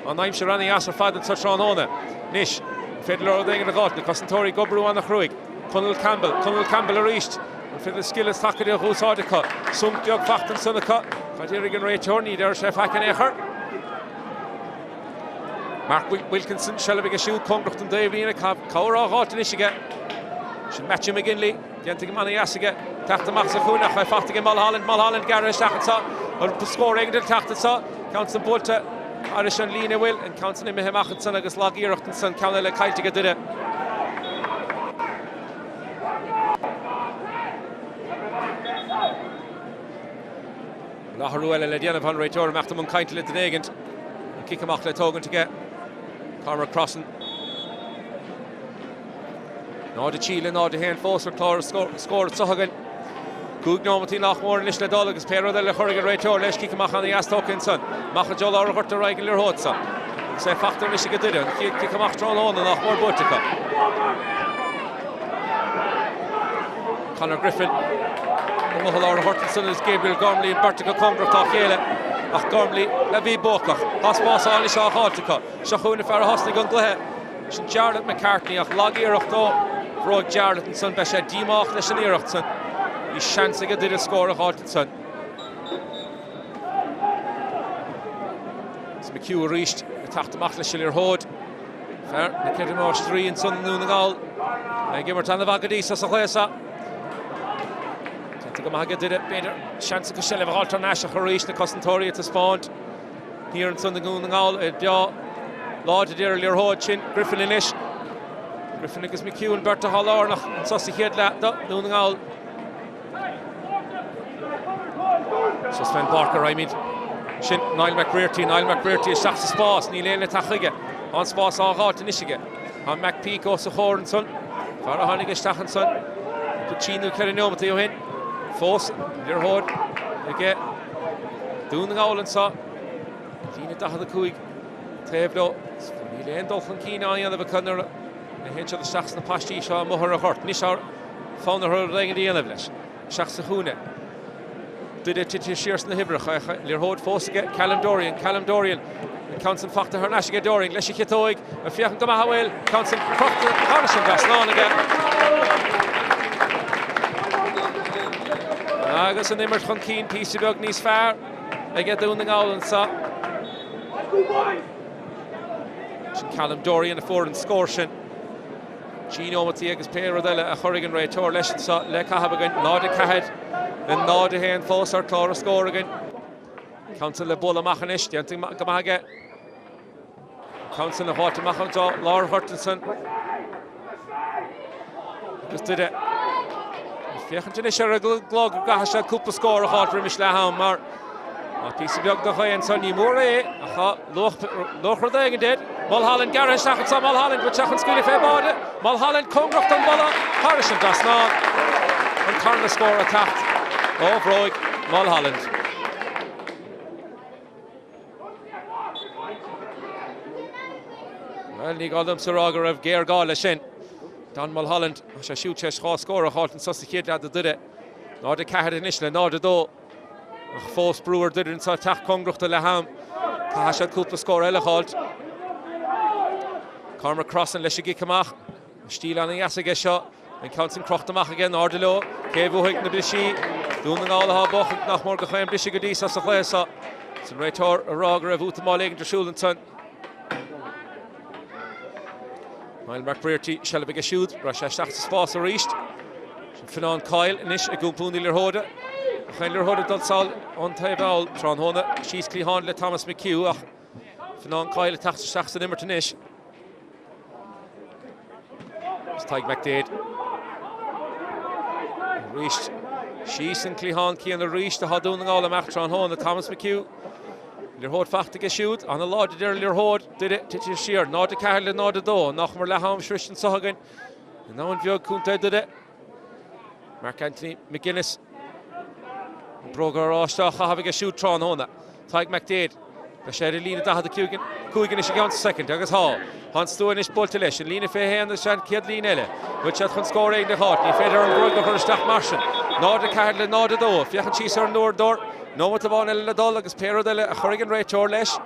On I'm Sharani Asser Fad and such on Hona. Nish. Fiddler thing in the God, the Cossentori Gobru on the Cruig. Conal Campbell are reached. And Fiddler skill is Takadi of Husardica. Sunk Jog Facht and Sonica. Kadirigan Ray Turney there, Chef Hackenecher. Mark Wilkinson, Shellabig Shoot, Congracht and Dave Lina, Cowra Hot and Ishiga. Should match him McGinley, Genting Mani Asiga, Tachta Maxakuna, I fought again Mulholland, Garrish Tachta, or scoring the Tachta, counts them both to Irish and Lina Will, and counts him Hemachan, Agus Lagi Rochtenson, Canada Kaitiga did it. Laharuela Lediana van Raytor, Machtamon Kaintil the Nagant, and Kikamach Letogan to get. Cormac crossing. Now the Chile, now the hand Foster Clara score at Sohagan. Good no Martin Lochmore and Lishla Dolagus, Pero de la Hurrigan Raytor, Lesh Kikamach on the Astokinson, Machajol or Horta regular Hotsa. Say Factor Michigan did it, Kikamach drawn on and Lochmore Botica. Conor Griffin, Mohol Hortenson is Gabriel Gormley and Bertica Congracht off Yale. Ach Gormley, Levi Bokach, Hospas Alish Haltica, Shachuna Farah Hosnig on Glehe, Jarlath McCartney, Ach Lagi Rochto, Frog Jarlath and Son Besha Dimach Leshanirachson. He's chancing a did a score of Halton. It's McHugh reached, attacked the Machleschiller Hod. Fair, the Kedimor 3 and Son nGall. I give her to the Vagadisa Sahlesa. Maga did it better. Chance to shell of Alternash Harish the Cossentori to spawn. Here in Sunday nGall, Beo, Lord Dear Lear Hodchin, Griffin Inish. Griffin Nicholas McHugh and Berta Hallornach and Sussy Hiedla, nGall. Suspend Barker, I mean. Shin, Niall McBrearty is Shachs Spas, Neil Tachige, on Spas all hot in Michigan. On McPeak, also Horanson, Farah Honey Stachenson, Puccino Carinoma to Johin. Foss, Lear Hod, again. Doing the goal and saw. Dina Daha the Kuig, Tevlo, Neil Endolphin Keen on the other corner. The hinge of the Shachs and the Pashti, Shaw Mohara Hort, Nishar, found her ring in the Ionad. Shachs Hune. Did it to Shears in the Hibrach, Lear Hod Foss again, Callum Dorian, and Council Factor Hernashiga Dorian, Leshi Kitoig, a Fiakan Gamahawel, Council Proctor, Harrison Gaston again. Agus and Immer Keen, Peace Bheag Nís Fair. I get down the goal and saw. Callum Dorian a foreign scorshin. Gino Matiagas Perodella a Hurrigan Ray Tor Leshin saw Lekahabagan, Nod Cahed, and Nod Hand Foster Clara score again. Council Bola Machanish, the Anting Gamage. Council of Water Machanto, Laura Hortenson. Just did it. Fiachan Nisha a glog Gahasha Kupa score a hot Rimish Laham Mar. A piece of Bheag and Sonny Murray. Loch Rodeg did. Mulholland Garrish Shachan Sam Mulholland, which Shachan Skilly Febode. Mulholland Congracht and Bola. Harrison Dasna. And turn the score attacked. Oh, Vroig, Mulholland. Well, he got them Saraga of Gair Gala Shin. Don Mulholland, I shoot chest score a halt and Sussy Kid that did it. Nor the Cahed initially, nor the Do. Foss Brewer did it inside Tach Congracht to Laham. Kahasha Kupa score Ella halt. Cormac crossing Leshigi Kamach. Stiel on the Yassage shot. And counting Crochtamach again, Ordelo. Kevo Hink Nabishi. Doing all the Haboch and Nachmor Gachaim Bishigadisa Sahlesa. So Raytor, a Roger of Utamal Egg to Schulenton. Niall McBrearty shall be a shoot. Russia starts to spás a reached. Finan Kyle inish a gumpuni Lirhoda. Chain Lirhoda dot sal on table. Tron Hona. She's Clihan le Tomás Mac. Finan Kyle attacks Shachs and Immerton ish. It's Tig McDade. Reached. She's in Clihan Key and the reach to Hadun and all the Mac Tron Hona. Tomás Mac. Lirhod facht to shoot. On the lord there Lirhod did it to sheer. Not the Carl, not the door. Noch more Laham Shrishan Sahagan. And now in Bheag Kunta did it. Mark Anthony McGuinness. Broger Oshta having a shoot Tron Hona. Tig McDade. The Sherry Lina da had the Kugan is against second. Douglas Hall. Hans Stuanish Boltelish. And Lina Fahan the Shan Kid Linelle. Which had can score in the heart. He fed her and Broger for the Staff Martian. Not the Carl, not the door. Fiachan Cheese or Nord. No what about El Dol agus Pero de a Hurricane Ray Torlesh.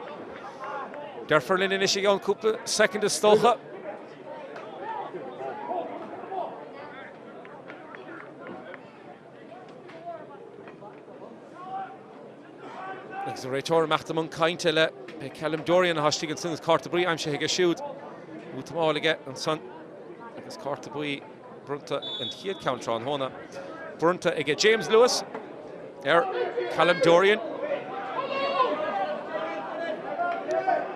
Therefore, Lynn Nishigon Couple, second is Stocha. As the Raytor Machtamon Kaintele, Callum Dorian Hashtig and Sins Cartabri, I'm sure he shoot. Utamal again and Son. As Cartabri, Brunta and he had counter on Hona. Brunta again, James Lewis. Callum Dorian.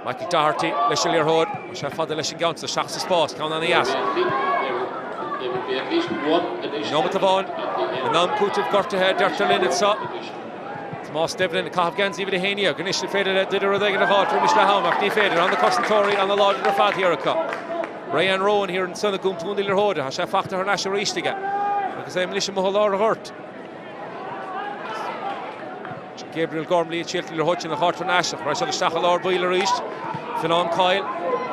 Michael Doherty, Leisha Lirhod, Shafad Leisha Gauntz, the Shachs of Spórt, count on the ass. There would be at least one additional. Nomatavon, the Nam Kutiv Gortahead, Dertalin, it's up. Tomás Devlin, the Cav Gans, even the Hania, Ganesh faded, did a Rodega of Hart, Rimish Lahamak, he faded on the Costantori, on the Lord of the Fat Hiraka. Ryan Rowan here in Son of Gumtundi Lirhoda, Hashafakta her Nasha Rishtiga, because I'm Lisha Moholar Hurt. Gabriel Gormley, Chilton Lirhoch in the heart of Nashach, Rashad Stachalar Boiler East, Finan Kyle,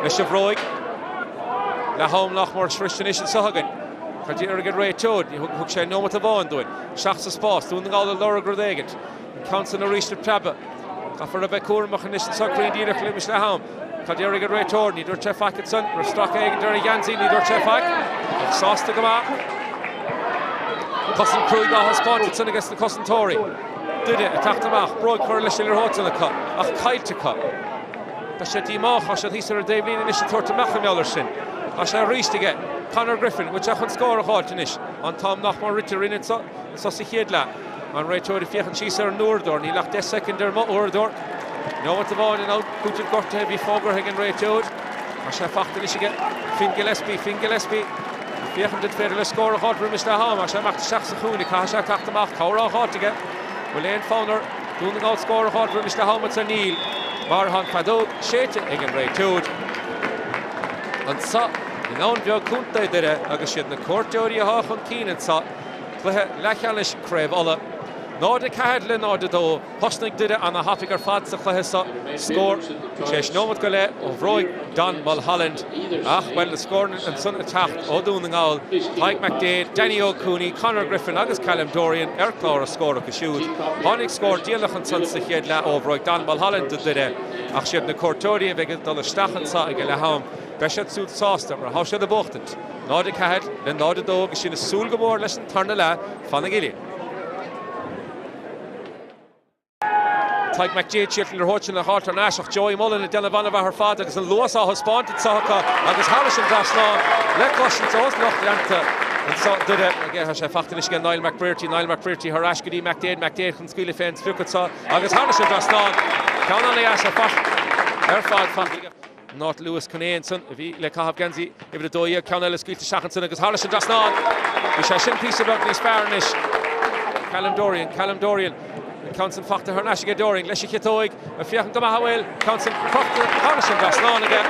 Leshavroig, Lahom Lochmore, Shristanish and Sahagan, Kadir get Ray Toad, Hook Shay no what the Vaughan doing, Shachs of Spórt, doing all the Laura Grodegant, Council of East of Trabba, Kaffer of Bekur, Machanish and Sakri, Dina Klimish Lahom, Kadir get Ray Toad, Nidur Chefak at Son, Rostock Egg, Derry Yanzi, Nidur Chefak, Sauce to Gama, Cousin Craobh has spotted Son against the Cousin Tory. Did it, attacked him off, broke for Lishiller Hots in the cup, Ach Kyle to cup. Tasha Dimach, Hasha Hisar Davlin and Ishit Torta Machamillerson. Hasha reached again, Conor Griffin, which I can score a Hortonish on Tom Nachmar Ritter in it, so Hiedla. On Ray Tory Fiachan Chisar Nordor, he locked a second there, Mordor. No what the ball and out, Putin got to heavy Fogger again, Ray Toad. Hasha Fachtanish again, Finn Gillespie. Fiachan did fair to score a Hort for Mr. Ham, Hasha Macht Shachsachuni, Hasha attacked him off, Kaura Hort again. Lane Fowler doing the goal score hard for Mr. Helmets and Neil. Marhan Fado, Shate again Ray Toad. And so, in own Bheag Kunta did it, August in the court, Jody Hawk Keen and so, Leathcheannais Craobh. No the Cadlin or the Do, Hosnig did it on a Hoffiger Fad, score. Chesh Nomad Gale, Ovroy, Don Mulholland. Well, the score and Son attacked, O'Doon and All, Tig McDade, Danny O'Cooney, Conor Griffin, August Callum Dorian, Erclaw scored a shoot. Honig scored, Dielach and Son Sichedla, Ovroy, Don Mulholland did it. Achshid in the court, Jody, Vegan, Dollar Stachan saw again at home. Beshet suit Sauster, or how should the Bochtant? No the Cad, then no the dog, she is Sulgamore, listen, turn the la, Fanagillian. Tig McDade, Chilton Lirhoch in the heart of Nashach, Joey Mullen and Delavanova her father, because the Lewis saw his spawned at Sahaka, Agus Harrison Dasnaw, Lecklosh so it's not Lanta, and so did it again. Hasha Fachtanish again, Niall McBrearty, her Ashgady, McDade, from Squealy Fence, Fukutsa, Agus Harrison Dasnaw, count on the Asha Facht, Erfad Facht, not Lewis Cunnane, if he like Cav Ganzi, if the Dhoire, count on the Squealy Shachanson, Agus Harrison Dasnaw, which I shouldn't piece about this Farnish, Callum Dorian. Council Fakta Hernash Dorian, Leshi Kitoig, a Fiachan Gamahawel, Council Proctor, Harrison Dasnaw again.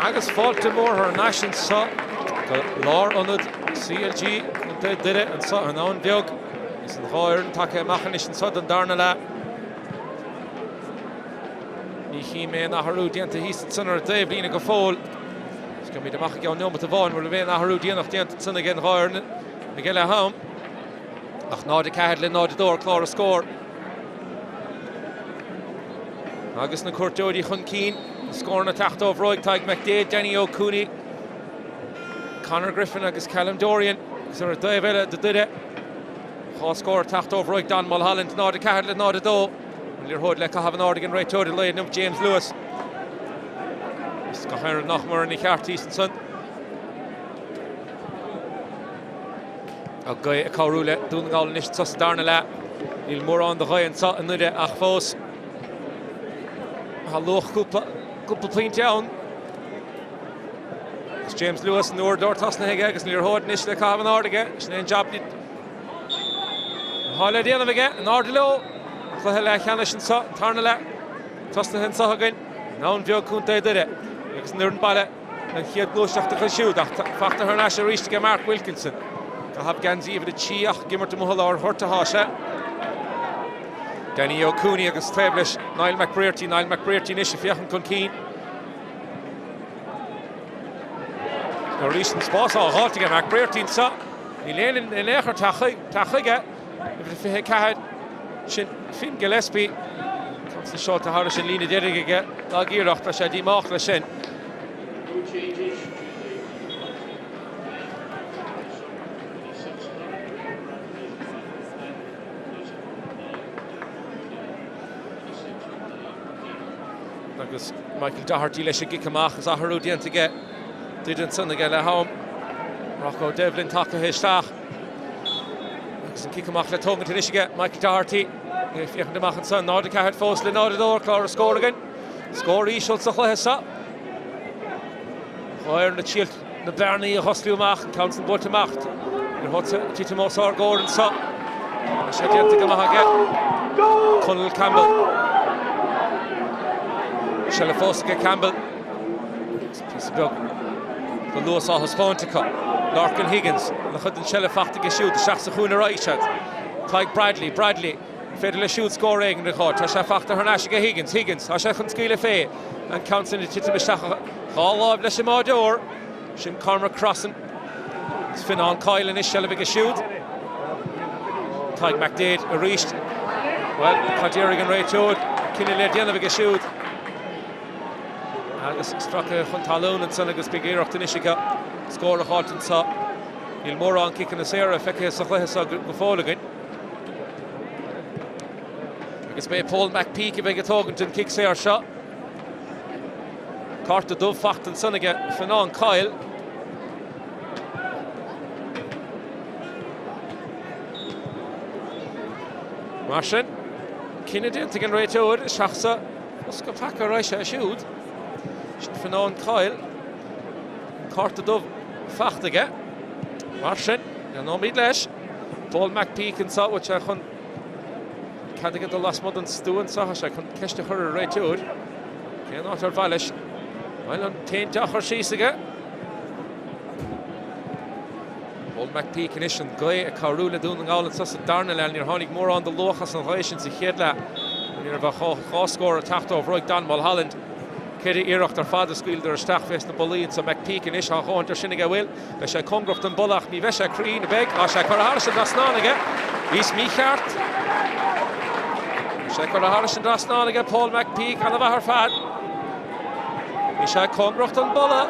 agus fáilte mór ar naisian sa go lár Ionad CLG an duire an sa an ann Bheag is an Tháirn take amachchan is an sa an darna le ní chi mé nachharú dianta hís san ar dé blina go fóil is go míad amach an nómata bháin mar a bhéh nachharú dianach dianta san agin Tháirn na geile ham ach nád a cead le nád a Dhoire clár a scór agus na cuairteoirí chun cín scór na Tráchtaire roig taig McDade, Danny O'Cooney Conor Griffin agus Callum Dorian is ar a dóibh de duire chá scór Tráchtaire roig Don Mulholland nád a cead le nád a dó Líor hóid le cahabh an ádaigh an réiteoir le num James Lewis is go hair nach mar in cheartí san a gae a cáúile dún ngáil níos sa darna le níl mór an do ghain sa an nuide ach fós Halloch cúpla plín teann is James Lewis an uair dúirtas na heige agus líor hóid níos le cahabh an ádaige is na job ní háile déanamh aige an áda leo Cluiche Leathcheannais an sa tarna le tosna hen sa again nán Bheag cúnta duire agus nuair an baile an chiad glúisteach go siúd ach fachta ar náis a ríiste Mark Wilkinson go hab gansaí a tíach gimmart mo ar horta háise Danny O'Cooney agus Treiblis Niall McBrearty níos a fiachan chun cín go ríist an spás á háilteige McBrearty sa ní léanaan in éair tachaige i fithe cead sin Finn Gillespie comes the shot to Harris and Lena Derige lag íirecht a sé díach le sin agus Michael Doherty leis a gicamach as aharú dianta ge dúidan sanna ge le ham Rocco Devlin take héisteach agus an gicamach le tógan tuis ge Michael Doherty fiochan amach an san nád a cead fós le nád a Dhoire clár a scór again scór ísol sa chluithe sa Tháirn na tíalt na Bernaí a hosliú amach an count an bult amach ar hotsa títí mós ar Gordon sa sé dianta go maith aige Conal Campbell se le fósacha Campbell pís beag go luas á hospáintecha Larkin Higgins na chud an selle fachta go siúd seach sa chúna ráisiad Taig Bradley féidir le siúd scór éigen de chóir tá sé fachta ar náisiige Higgins tá sé chun scíle fé an count in títí meisteach gáláimh leis sem Dhoire sin Cormac Crossan is Finan Coilen is selle go siúd Taig McDade a ríist well Cadéirigh an réiteoid cinenne le déanamh go siúd agus stracha chun talún an san agus big éireachta isisicha scór a cháiltan sa níl mór an kickan na séire feice sa chluithe sa go fólagain agus bé Paul McPeak a bheith go tógant an kick séir seo Carta dubh fachtan san aige Finan Coil mar sin cinenne déanta an réiteoir seachsa os go pacha ráise a siúd Finan Coil Carta dubh facht aige mar sin an nóid leis Paul McPeak an sa se chun cadige do lasmod an stúan sa se chun ceiste chur a réiteoir cé ná ar bhailes bhail an taonteach ar síos aige Paul McPeak in is an gae a carúla dún an gáil sa darna le níor tháinig mór an do lochas an rééis sin sa chéad le níor bheith cháscóir a Tráchtaire roig Don Mulholland Céidir iirecht ar fad a scuil ar isteach fés na bolíonn sa McPeak in is an cháintear sinna go bhfuil leis sé congracht an bolach ní bheith sé crín a Bheag a sé chur a Harris an drasnánaige ís mí cheart sé chur a Harris an drasnánaige Paul McPeak an a bheith ar fad ní sé congracht an bolla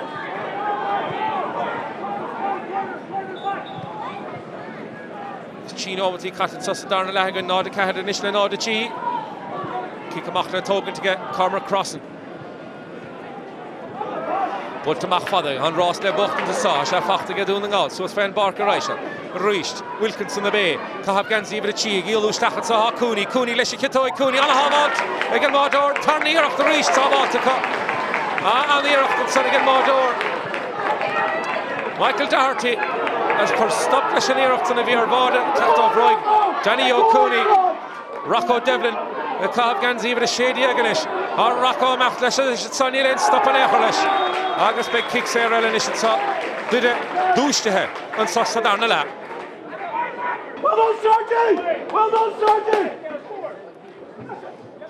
Chíómatí caitan sa darna leithe go nád a cead in is le nád a tí Cic amach le tógan aige Cormac Crossan Bult amach fada an rás le bochtan sa sé fachta go dún an gáil suas féin Barker Reise ríist Wilkinson a bé Cahab gansaí a tí gíalú stachad sa Cooney leis a citóid Cooney an a hábád ag an Mádóir tarna íirecht a ríist sa báta an íirecht an san ag an Mádóir Michael Doherty as chur stop leis an íirecht san a bhí ar báda Tráchtaire roig Danny O'Cooney Rocco Devlin a cahab gansaí a sédí aganis Rocco amach leis a sanníile stop an éair leis Agus be kick Sarah in is sa dide dúistethe an sa Sathairn le. Well done, Sergeant! Well done, Sergeant!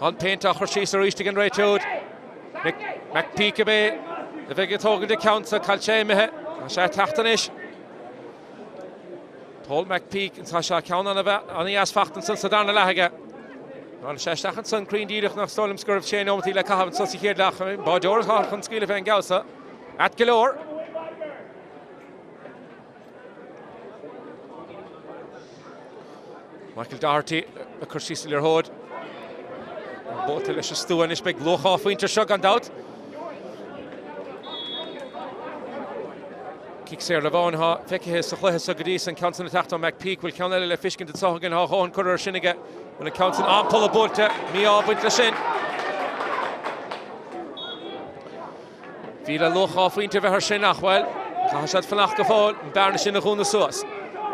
On paint a chuirtí a ríiste an réiteúd. Mac Peile be the bheith tógan de count a calcéimethe a sé Tráchtaire. Paul Mac Peile yn sa cawn an i asfachtan sy'n Sathairn le haige. Wel, sé stachan sy'n cryn dîrach nach stolym sgwrf tséin omtí le cahafn sos I chéad lach. Ba Dhoire hach yn sgíle fe'n gawsa. At galore. Michael Doherty a chuirtí sa lirthóid. Bóta leis a stúan is beag glochá faointear seo gan dát. Kick Sarah Abhainn ha feice sa chluithe sa godís an count na teachta Mac Peile bhfuil ceann eile le fiscin de tsagan ha chun chuir sinnige bhfuil an count an ampol a bóta mí ábhaint le sin. Bhí le lochá faointear bheith ar sin nachhfuil cha siad fannach go fáil an bearna sin a chúna suas.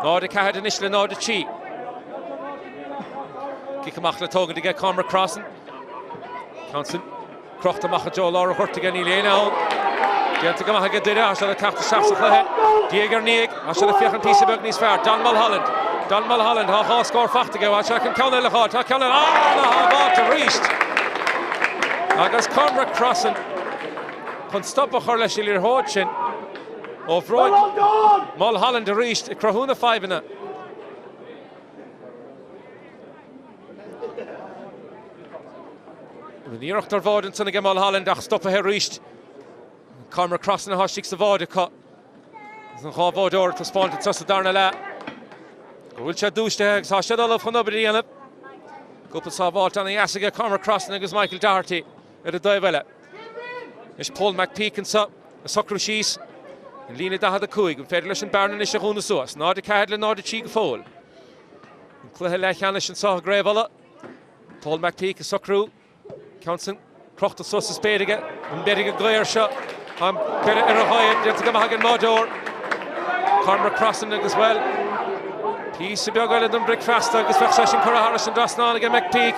Nád a cead an isle nád a tí. Kick amach le tógan de get camera crossing. Councin crocht amach a Joe Laura chuirta gan í léana ón. Dianta go maithe go duire a se le teachta seach sa chluithe. Diag ar níag a se le fiochan písa beag níos fearr. Don Mulholland ha chá scór fachta go a se an ceanna le chá. Tá ceanna na há bád a ríist. Agus camera crossing chun stop a chuir leis I lirthóid sin ó bhróid Mulholland a ríist I crahúna faibanna. Níocht ar bhád an sanna go Mulholland ach stop a ríist. Camera crossing a hastig sa bhád a cut. An chá bhád óir tá spáint sa Sathairn le. Go bhfuil sé dúistethe agus tá siad olaf chun obair dhéanamh. Gúpa sa bhád anna easaige camera crossing agus Michael Doherty ar a dóibheile. Is Paul Mac Peile sa a socrú síos an lína 15 an féidir leis an bearna is a chúna suas. Nád a cead le nád a tí go fóil. An cluiche Leathcheannais an sa Craobh Paul Mac Peile a socrú. Councin crocht a sus spédige an bedige Dhoire seo an bere ar a háid dianta go maithe an Dhoire. Camera crossing agus well. Pís a beag eile don bric festa agus fech sé sin chur sin drasná ag Mac Peile.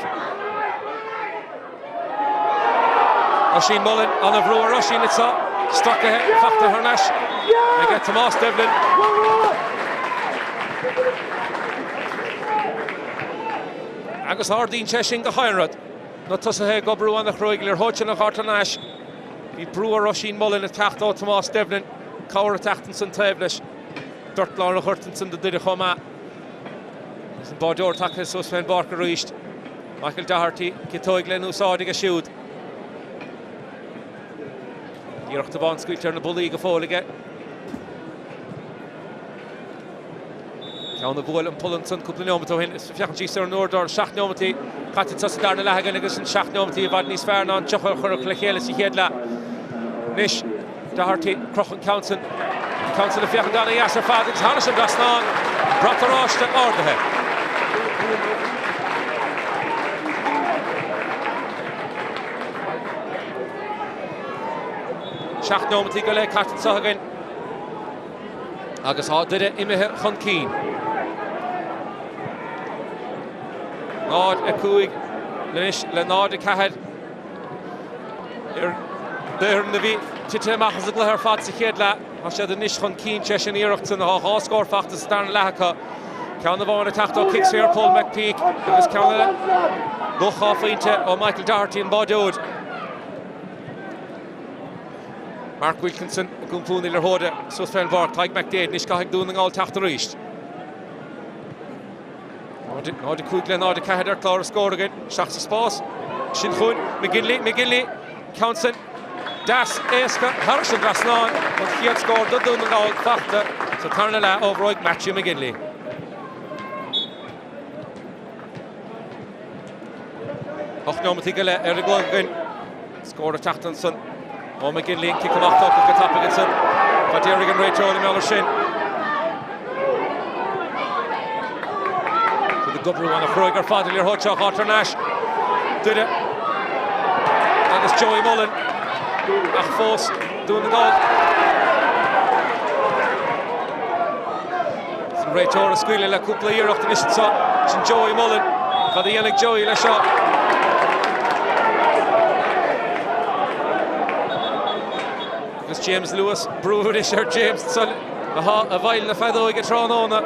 Oisín Mullen an a bhrúar Oisín itsa Strucathe fachta Tharnais ag Tomás Devlin. Agus ardín sé sin go Ionad. No tusa go brú an a chruig lir hóid na Tráchtaire. Bhí brúar Oisín Mullen a teacht ó Tomás Devlin. Cáir a teachtan san taobh leis. Dúirt lá a chuirtan san de duine chomá. Is an Ba Dhoire tacha sos féin barca ríist. Michael Doherty citóig le úsáidig a siúd. Díreacht a bhain scuiltear na bullaí go fólaige. Ceann na bhfuil an pullan san cúpla neomató hin. Is fiochan sí ar Nórdor 7 neomatí. Caite sa Sathairn le hagan agus an 7 neomatí a bhaid níos fearr ná an tucha chuir le chéile sa chéad le. Nis Doherty crochan Councin. Councin a fiochan dána ias ar fad agus hána sin drasnán. Brataráiste ordathe. Seach nómatí go le caite sa hagan. Agus há duine imethe chun cín. Nád a cúig le nád a cead Dhoire na bhí tite amachchas a gluthar fad sa chéad le a sé a níos chun cín sé sin íirecht san há scór fachta sa Sathairn lecha. Ceann na bháin a teachtá kick séar Paul Mac Peile agus ceann le lochá faointe ó Michael Doherty an Ba Dhoire. Mark Wilkinson a gúnfúna lir hóide sos féin bhar taig Mac Dade níos gaithg dún nGall teachta ríist. Nád a cúig le nád a cead ar clár a scór again. Seach sa spás. Sin chuin McGinley. Councin. Das éasca thar sin drasnán an chiad scór do dún nGall fachta sa Sathairn le ó bhróig Matthew McGinley. Och nómatí go le ar a glógain. Scór a teachtan san ó McGinley kick amach tóca go tappa san. Tá déirigh an réiteola meallar sin. Gobrú an a chruig ar fad lir hóid seach Tráchtaire. Duine agus Joey Mullen ach fós dún nGall. San réiteoir a scuile le cúpla íireachta is sin Joey Mullen. Cad a dhéanamh Joey le seo. agus James Lewis breúir is James sul a bhail na fedó ag tránóna.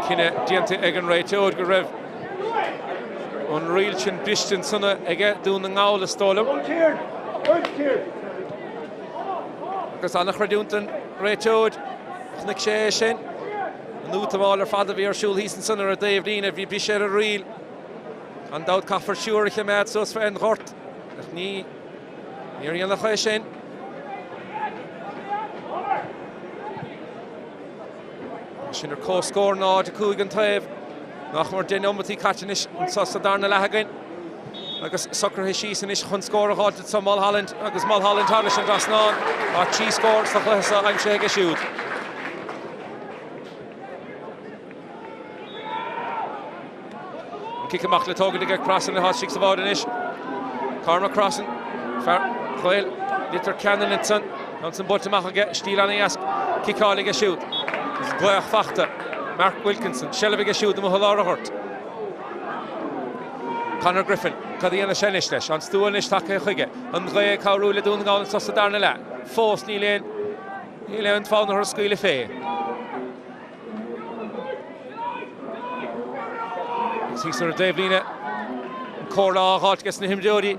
Cinna dianta ag an réiteóid go raibh an riil sin bistin sanna ige dún na ngáil a stólam. Agus annach raidúntan réiteóid chnic sé sin. An útamáil ar fada bhí ar siúil hísan sanna a Dave Lína bhí bis ar a riil. An dád caffar siúiricha mead sos fe an ghort. Ach ní ar nach chuir sin. Sin ar cóscór náid a cúig an taobh. Nach mar den ommatí catanis an Sathairn na leithagain. Agus socrtha síos is chun scór a háilte sa Mulholland agus Mulholland Harris an Grasnán a tí scór sa chluasa an sé ag siúd. An cic amach le tógad ag Crossan na há sí sa bhád inis. Cormac Crossan, fear, chfuil, litar Cannon and son, an san bult amach aige, stíl anna iasc, cicáil ag siúd. Is gluach fachta, Mark Wilkinson, Shelly ag siúd am a holára hort. Conor Griffin, Cadíana Shennish leis, an stúanis take chuige, an gléag cáúla dún gáil an Sathairn le. Fós ní leon fáin ar scuile fé. Is ar Dave Lína, an cór ágáilt gas na himdeorí.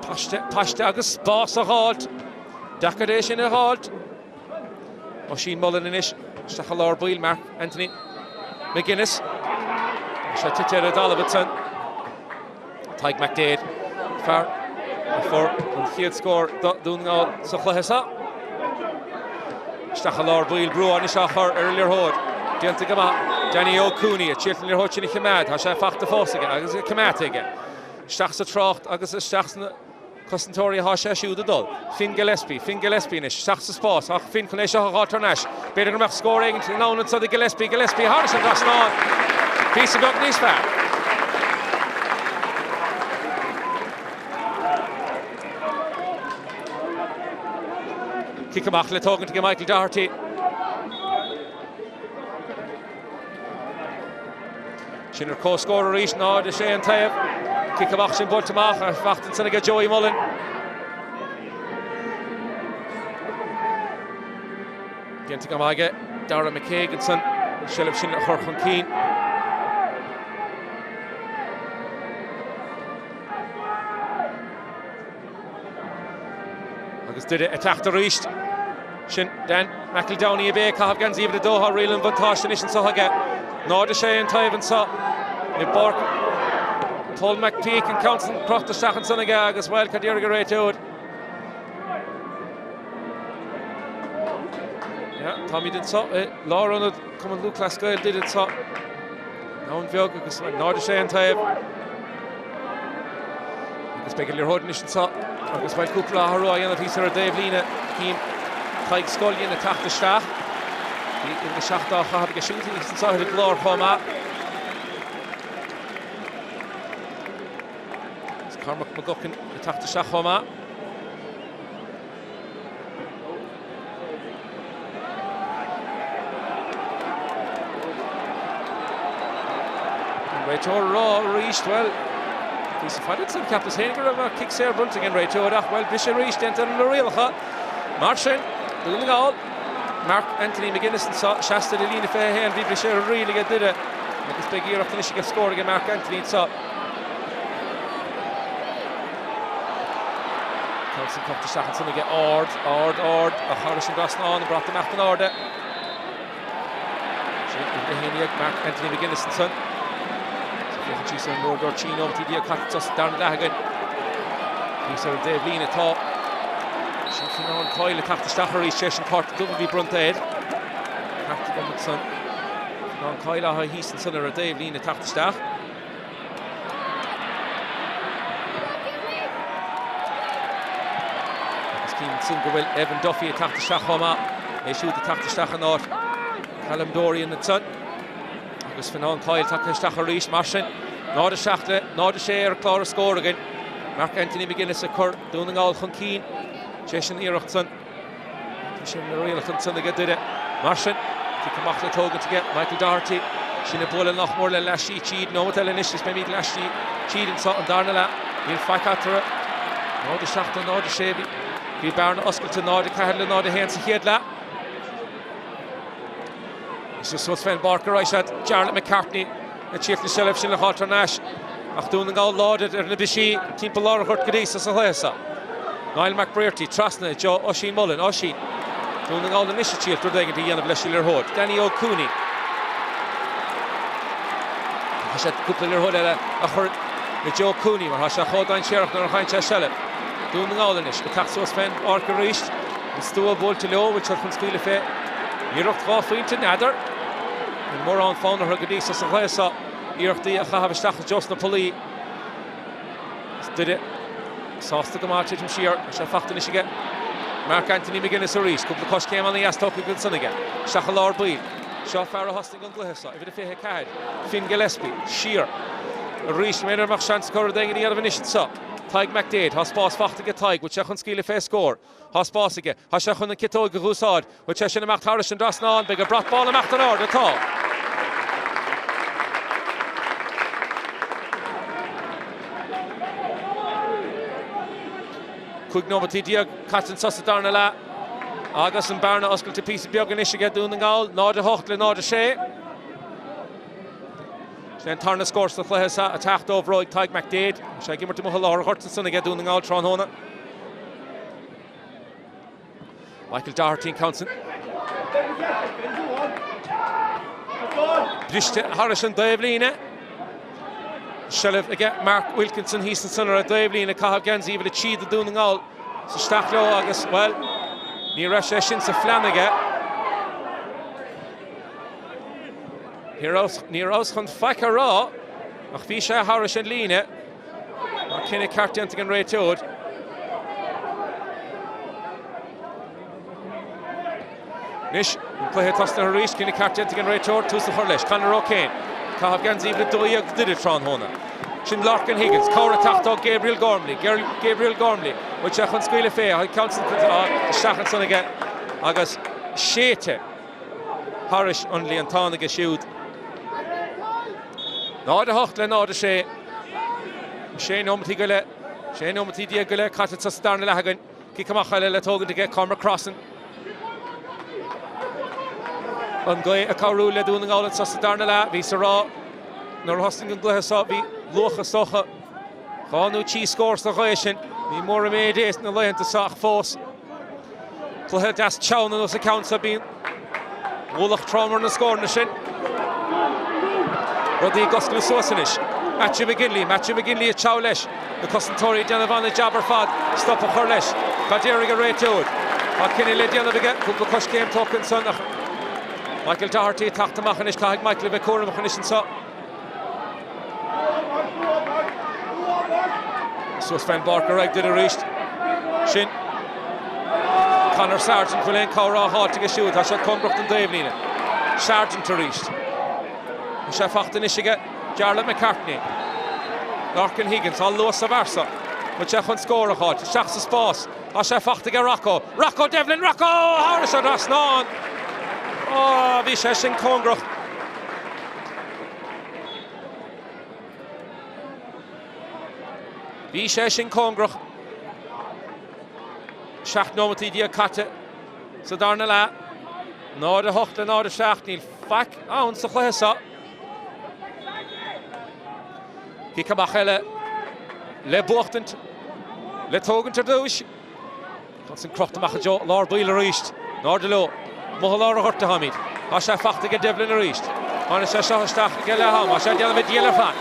Taiste agus spás a gáilt, dacadéis sin a gáilt. O sin Mullen inis, stach a lár bíl Mark Anthony McGuinness. Se titir a Dalabitson. Taig McDade. Far. For an chiad scór dún gáil sa chluthesa. Stach a lár bíl brúan is achar ar hód. Dianta gama Danny O'Cooney a chiltan hód sin i chimad. Ha se fachta fósaige agus i chimad ige. Stach sa Trácht agus stach na Costantóri há sé siúd a dul. Finn Gillespie inis, seach sa spás, ach Finn chun é seo a gátarnéis. Beidir go meach scór eigent in nánan sa Gillespie Harris an Grasnán. Pís a beag níos fearr. Cic amach le tógant go Michael Doherty. Sin ar cóscór a rís náid a sé an taobh. Cic amach sin bult amach a fachtan sanna go Joey Mullen. Dianta go maige, Dara McKaganson, Shellef sin a chur chun cín. Agus duine a teachta ríist. Sin den McEldowney a Bheag caithfh gan zíomh a dótha rialann vantáiste is an sothage. Náid a sé an taobh an sa. I Bork. Paul McPeak and Council Crochta Stachan Sanaga as well Cadira Réiteóid. Yeah, Tommy did so. Laura on it, come on, Luke Lascale did it so. Now in Bheag agus náid a sé an taobh. Agus beag lir hód níos an so. Agus bhaid cúpla a Ionad hís ar a Dave Lína cín taig scoilín a teachta steach. In the seachtá chathab go siútaí níos an so ag glár chomá. Cormac McGuckin the teachta steach chomá. Réiteóir rá ríist well. He's fighting some captain's hanger of a kick there bunting in Réiteóir well Bishop reached into the real Martin doing the goal. Mark Anthony McGuinness and Shasta de Lina Fair and Bishop really did it. Like this big year of finishing a score against Mark Anthony saw. Council Cup to Stachan Son get Ord a Harrison Grasnán and brought them after order. Mark Anthony McGuinness and Son. She's on Lord Dorchino to the Cactus down the again. He's a Dave Lína top. She's on Peile attack the Stachary session part double be brunt head. Back to Gummet Son. On Peile high he's and son or a Dave Lína attack the Stach. Scheme Single will Evan Duffy attack the Stach they shoot attack the Stach north. Callum Doire and Son. Agus fin an Peile attack the Stachary Martin. Nád a seachta, nád a sé ar clár a scór again. Mark Anthony McGuinness a cur, dún nGall chun cín. Jason Iirecht son. Sin real chun get did it. Martian, kick a mach le togan to get Michael Doherty. Sin a ball nach more le Lashy cheat. No tell initials maybe Lashy cheat and Sutton Darnella. He'll fight after it. No the Shachta, no the Shabby. Be Baron Oscar no the Cahill, no the Hands he had la. It's just Sven Barker, I said Jarlath McCartney. The chief the selection of Halter Nash. Ach doing the goal loaded in the Bishi. Team Polar Hurt Gadisa Sahesa. Niall McBrearty, Trasna, Joe Oshin Mullen, Oshin. Doing the goal initiative for the Ionad Bleshiller Hood. Danny O'Cooney. I said Kupler Hood a hurt the Joe Cooney, or Hasha Hodan Sheriff nor Heincha Shellep. Doing the goal initiative. The Taxo Sven Orca reached. The Stoa Bull to low, which are from Spielefe. Europe off into Nether. And more on phone or Gadisa Sahesa. Europe the Hahavistach just the Poli. Did it. Sauce to come out to him sheer. Shall fact in get. Mark Anthony McGuinness a reach. Couple of Kosh came on the Astok good son again. Shachalar Boyle. Shaw Farah Hosting on Glissa. If it a cad. Finn Gillespie. Sheer. A reach made of chance score the other initial sup. Tig McDade. Hospas fact to get Tig. Which Shachon skill if score. Hospas again. Hashachon and Kito Gusad. Which Hashan Mac Harris and Drasnan. Bigger brought ball and Mactanor. The tall. Quick number Dia Catch and Sathairn la August and Barna Oscar to piece of Bheag and Ishiga doing the goal. Nod the Hochtle, nod the Shea. Then Tarna scores the Cluiche attacked over Roy Tig McDade. Shall I give her to Muhallar Hurtson again doing the goal Tron Hona. Michael Doherty and Counson. Brishte Harrison Daveline. Shellef again Mark Wilkinson Heaston or a Daveline a Cahav Genzi but a cheat the doing the goal. So Stachlo August well near Rashin to Flanagan. Heroes on Fakara. Achfisha Harris and Line. Kenny Cartiantic and Ray Toad. Nish play Tostan Harish, Kenny Cartiantic and Ray Toad, Tusa Horlish, Conor O'Kane. Cahav Ganzi the Dhoire did it Tron Hona. Shin Larkin Higgins, Cora Tachtaire, Gabriel Gormley, which Achon Squealer Fair, I counts the Shachanson again. Agus Shete Harish only and Tanaga shoot. No the Hochtle, no the Shea. Shea no Matigale, Shea no Matidiagale, Catted Sathairn Lahagan, Kikamachale Latogan to get Cormer crossing. On Guy a Carula doing the goal at Sathairn La, Visara, nor hosting and Glahasa, Locha Socha. Hanu Chi scores the Russian, the more made is in the line to Sach Force. Cluiche das Chown and those accounts have been Uladh Trauma in the score in the shin. Roddy Gosklu Sosinish, Matthew McGinley at Chowlesh, the Costantori Janavana Jabberfad, stop a Horlesh, Kadiriga Ray Toad, Kenny Lediana Vigat, Kukukosh game talking son. Michael Doherty, Tachta Machanish, Kahig Michael Bekora Machanish and so. So Sven Barker right did a reached. Shin. Connor Sargent will in Craobh hard to get shoot. I shot Conbrook and Daveline. Sargent to reached. Chef Achtan Ishiga, Jarlath McCartney. Larkin Higgins, all low Savarsa. But Chef on score a hot. Shachs a Spórt. Chef Achtiga Rocco. Rocco Devlin, Rocco! Harris and Rasnan. Oh, Vishesh in Conbrook. Vishesh in Conbrook. Shach Nomati Dia Kate. Sathairn la. No the Hochtle, no the Shach Neil. Fack on the Cluiche. Kikamachele. Le Bochtent. Le Togan to douche. Constant Croft to Machajo. Lord Boyle reached. Nordelo. Muhallar Hurta Hamid. Asha Fachtiga Devlin reached. Anisha Shahastach Gelaham. Asha Delvid Yelafan.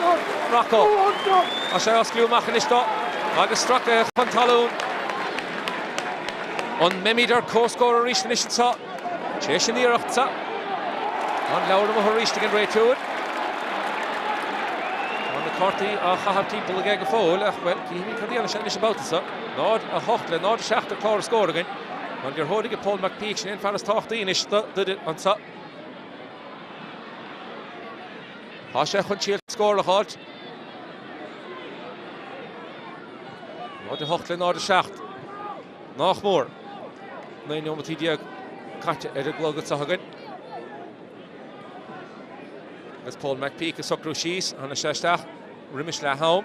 Rocco. Asha Osklu Machanishto. August struck a Pantaloon. On Memider co-scorer reached the initial saw. Chasing the Earthsa. On Laura reached again Ray Toad. On the Corti, Chahav people again foul. Well, he can the other shanish about this. Nod a Hochtle, Nod Shachter Clara score again. On your holding a Paul McPeach and Faris Tráchtaire did it on top. Hasha Hunchiel score a halt. Nod the Hochtle, Nod the Shacht. Noch more. 9 nómatí diag caite ar a glógad sa hagan. Agus Paul McPeak a socrú síos an na seisteach, rimis le hám.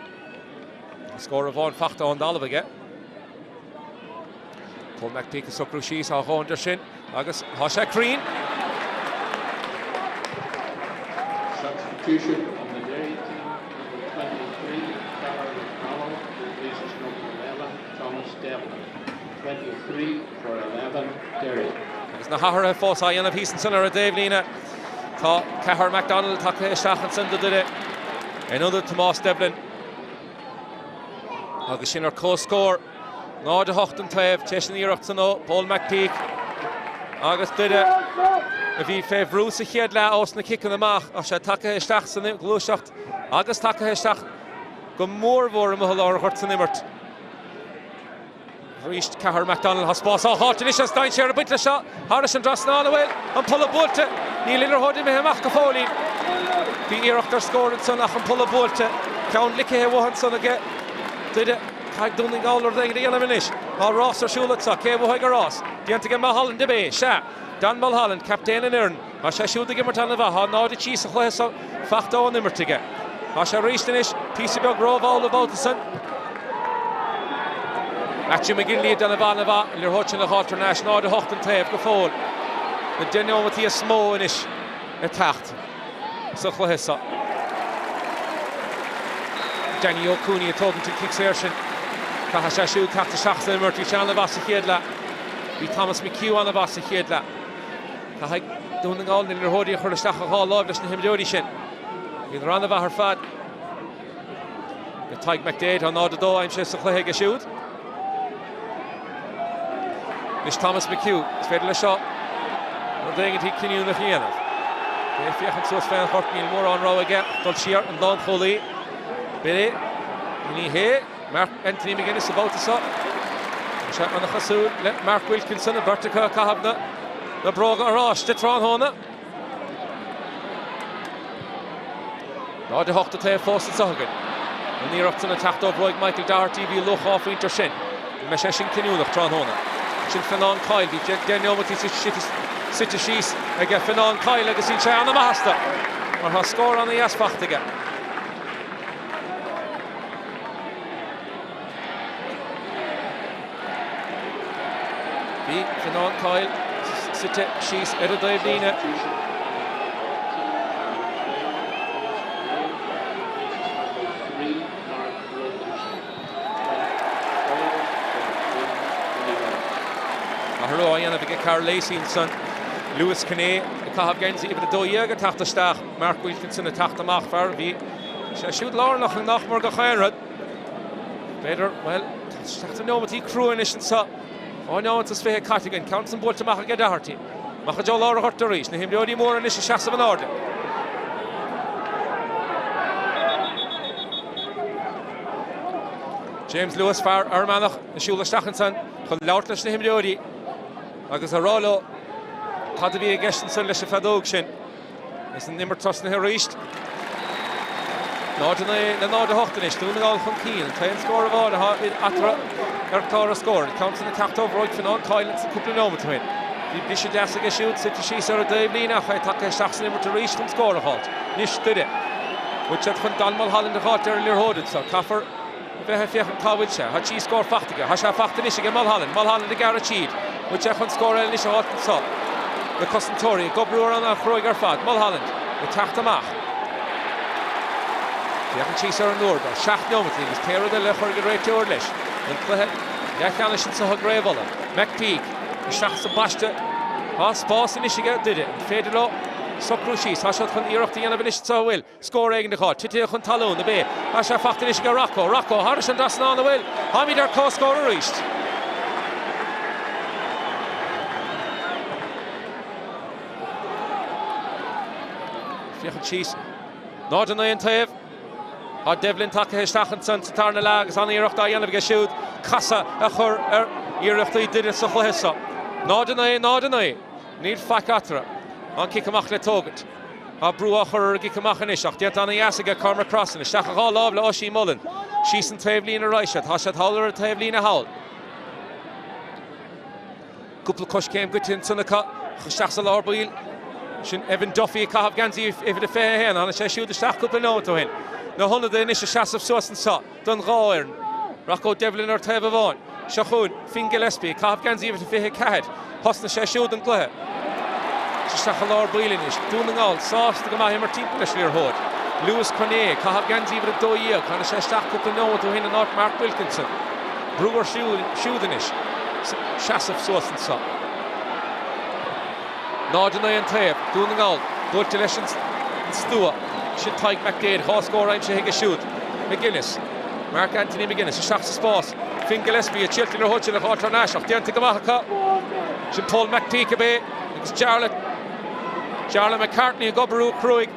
Scór a bháin fachta an dalh aige. Paul McPeak a socrú síos á cháindir sin, agus há sé crín. Substitution on the Dairy team, number 23, Craobh replaces number 11, Thomas Devlin. 23 for 11, Dairy. Agus na hathra fós a dhéanamh hísan ar a Daimhlíne. Tá Cahar MacDonald tá isteach an san do duine. Another Tomás Devlin. Agus sin ar co-scór. Nád a hocht an taobh, teisn íirecht san ó, Paul McPeak. Agus duine. A bhí fé bhrús a chéad le os na cic an amach, a sé take isteach san glúiseacht. Agus take isteach go mór mhór am ar chuirt san imirt. Ríist Cahar MacDonald has spás á háte is stein sé a bit le seo. Harris an dras ná bhfuil an pulla búlte. Ní lidir hódi me amach go fólín. Bhí íirecht ar scórin san ach an pulla búlte. Ceann licithe bhhan san aige. Duide caig dún nGall ar dhéag dhéanamh inis. Má Ross ar siúlat sa, cé bhhaig ar Ross. Díanta go Mulholland de bé, se. Dan Mulholland, captain in Ireland. Má sé siúda go martana bheith, há náid tí sa chluithe sa fachta an imirtige. Má sé ríist inis, písa beag róbháil a báta san. Atú me gin líad an a bhana bheith, lir hóitin le hátar náis náid a hocht an taobh go fóil. Na duine ómatí a smó inis ar tacht. Sa chluithe sa. Danny O'Cooney a tógan tú cic séir sin. Tá sé siúd tacht a seachta imirt, hí seanna bheith sa chéad le. Bhí Thomas Mac an a bheith sa chéad le. Tá haig dún nGall lir hódí a chuir isteach a gá láimh leis na himdeoirí sin. Hín ran a bheith ar fad. Go taig McDade an nád a dó aim sé sa chluithe go siúd. Nis Thomas Mac is féidir le seo. Ar dhéanamh tí ciniú na chéanamh. Bé fiochan suas féin chort níl mór an rá aige, dul siar an dán cholaí. Peile, ní hé, Mark Anthony McGuinness a báta sa. Se an chasú le Mark Wilkinson a Bertica cahabna na bróga arás de trán hóna. Náid a hocht a taobh fósta sa hagan. An íirecht na tacht ó bhróig Michael Doherty bhí luch áf inter sin. Me sé sin ciniúlach trán hóna. Sin Fionn Coyle, bhí déneomatí site síos ag Fionn Coyle agus sin sé anna mahasta. Mar tha scór anna iasfacht aige. Bhí Fionn Coyle site síos ar a Daimhlíne. Harú dhéanamh ag Carl Lacey son Lewis Kane a caitheamh gainsí ibre Dhoire go tacht isteach Mark Wilkinson a tacht amach fearr bhí sé siúd lárnach an nachmór go chéanrad. Beidir, well, teachta nómatí cruúin is an sa. Áineáint is fithe caitigan, count san búilte macha go Doherty. Macha Joe lára hort a rís, na himdeoirí mór an is a seasamh an áde. James Lewis fearr armánach na siúla stachan san chun leabhart leis na himdeoirí. Agus a rála cad a bhí a gceistin san leis a fadóg sin. Is an nimmer tos na ríist. Náid na náid a hochtan is, dún nGall chun cían. Tá an scór a bhád a atra ar clár a scór. Count na tacht ó bhróig Fionn Coyle sa cúpla nómata hain. Bhí sé deasa go siúd site síos ar a Daimhlíne a chaid take isteach san nimmer a ríist chun scór a háit. Nis duine. Bhuiid sé chun Dan Mulholland a cháit ar lir hódid sa. Caafar bheithe fiochan táhaid sé. Tá tí scór fachtaige. Tá sé fachtan is ige Mulholland. Mulholland a gar a tíd. Bhuiid sé chun scór eile is a háit sa. Le Costantóirí, gobrúar an a chróig ar fad. Mulholland, le tacht amach. Fiochan tíos ar an nóir, seach nómatí, agus téire le chuir go réiteoir leis. An cluiche, Leathcheannais sin sa Craobh. McPeak, isteach sa baiste. Spás in isige duine, féidir le socrú síos, tá sé chun íireachta dhéanamh inis sa bhfuil. Scór éigen de cháit, tití chun talún na bé. Tá sé fachtain isige Rocco, Harris an das ná na bhfuil. Hamid ar có-scór a ríist. Fiochan síos. Náid an éon taobh. Tá Devlin take isteach an san Sathairn le agus an íireachta a dhéanamh go siúd. Casa a chur ar íireachtaí duine sa chluithe sa. Náid an é. Níl faic atra. An cic amach le tógad. Tá brú a chur ar gic amach an iseach. Diant anna iasaige Cormac Crossan. Isteach a gá lábh le Oisí Mullen. Síos an taobhlín a ráise. Tá sé tallar a taobhlín a hail. Couple Cush came good in Sunaka, Shachsal Orbil, Shin Evan Duffy, Craobh Ganzi, if the fair hand, and I shoot the Shach couple no to him. No 100 the initial Shas of Sauce and Saw, Dhoire, Rocco Devlin or Tevavon, Shachun, Fin Gillespie, Craobh Ganzi, if the fair cad, Hosna Shashud and Cluiche. Shachal Orbilinish, Ngal, Sauce to Gamah Martin Clear Hood. Lewis Cornet, Craobh Ganzi with a Dhoire, kind of Shach couple no to him and not Mark Wilkinson. Brewer Shudenish. Shas of Sauce and Saw. Nardinay and Tape, nGall, Dhoire Leshens, Stua, Shin Tyke McDade, Horse Score, I'm Shahig Shoot, McGuinness, Mark Anthony McGuinness, Shachs of Sposs, Fin Gillespie, a Chilton or Hutchin, a Hotter Nash, of Dianta Gamaka, Shin Paul McTeekabe, it's Jarlath McCartney, and Gobru Cruig.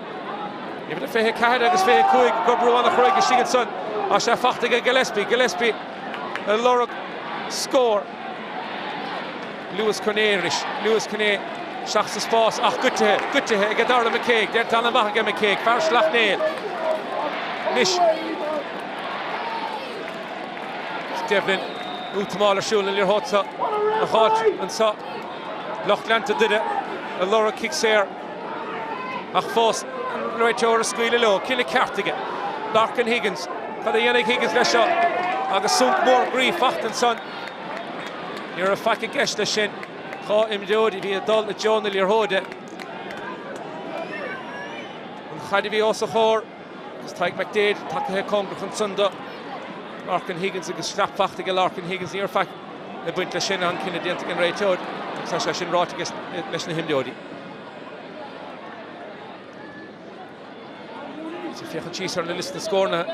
Even if they had a Fair Cruig, Gobru on the Cruig, a Shigin Son, Asha Fachtiga Gillespie, a Laura score. Lewis Cornet, Shachs of Sposs, good to her, get Darla McCaig, they're down the back again McCaig, Farsh Lachnail, Nish, Devlin, Utamaler Shul and Lirhotsa, a Hot and Saw, Lochlanta did it, a Laura kicks here, Achfos, right over a squealy low, Killicartigan, Larkin Higgins, Yannick Higgins, let's shot, August Sunk more grief, Fachten Son. You're a fucking guest, the shin. Caught him, Jody, be a dull, the Jonah, your hood. And Khadi be also hor. Because Tyke McDade, Taka Kong, from Sunda. Larkin Higgins, a slap fact to get Larkin Higgins, near fact. The Bunt the shin on Kina Dent and Ray Toad. Sasha Shin Rot against listen to him, Jody. So if you can cheese on the list of score now,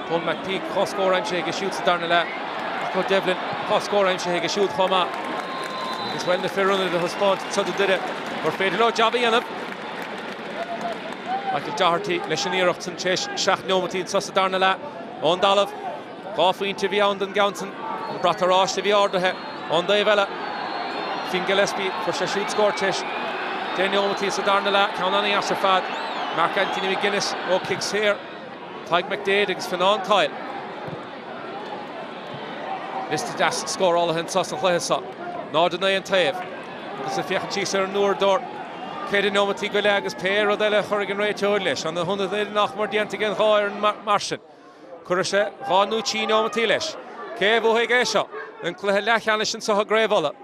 Paul McPeak, hot score, I'm shaking, shoots it down the lap. Devlin, hot score, I'm shaking, shoot Homa. It's well the fair runner the response, so did it. We're faded out, job Ionad. Michael Doherty, Leshanier Upton, Chesh, Shach Nomati, and Sussa Darnala, on Dalav, Goffin to Beyond and Gounson, and Bratarash to be ordered, on Davella, Fin Gillespie for Shashut score, Chesh, Denny Omati, Sadarnala, Kaunani Asafad, Mark Anthony McGuinness, kicks here, Tyke McDade against Finan Kyle. Listed das score all the hints and Cluiche. Nardinay and Tape. Because if you can see Sir Noor Dhoire, Kaden Nomati Gulagas, Peile, Rodella, Hurricane Ray Chodlish, on the 100 Nachmar Dient again, Dhoire and Martian. Kurisha, Ranucci Nomatilesh, Kevo Higesha, and Leathcheannais and Saha Gravola.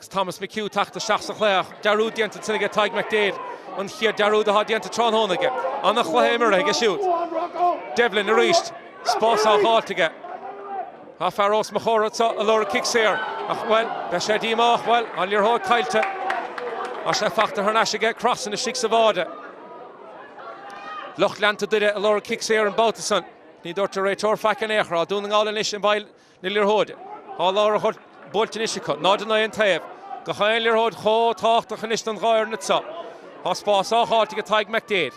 Thomas McHugh, Tachta Shachs of Cluiche, Daru Dient and Sinniga Tyke McDade, and here Daru the Hot Dient to Tron Honega, on the Cluiche Higeshoot. Devlin reached, Sposs out hard to get. Hafaros Mahoratsa, a Laura kicks here. Well, Beshadima, well, on your whole Kailte. Asha Factor Hernash get crossing the Shix of Order. Lochlanta did it, a Laura kicks here in Bautison. Need to rate or Fakan Echra, doing all in Ish by Lilir Hood. All Laura Hut, Bolton Ishika, Nardinay and Tape. Gahain Lir Hood, Ho, Talk, the Hanistan Dhoire Nitsa. Hospas, all hard to get Tyke McDade.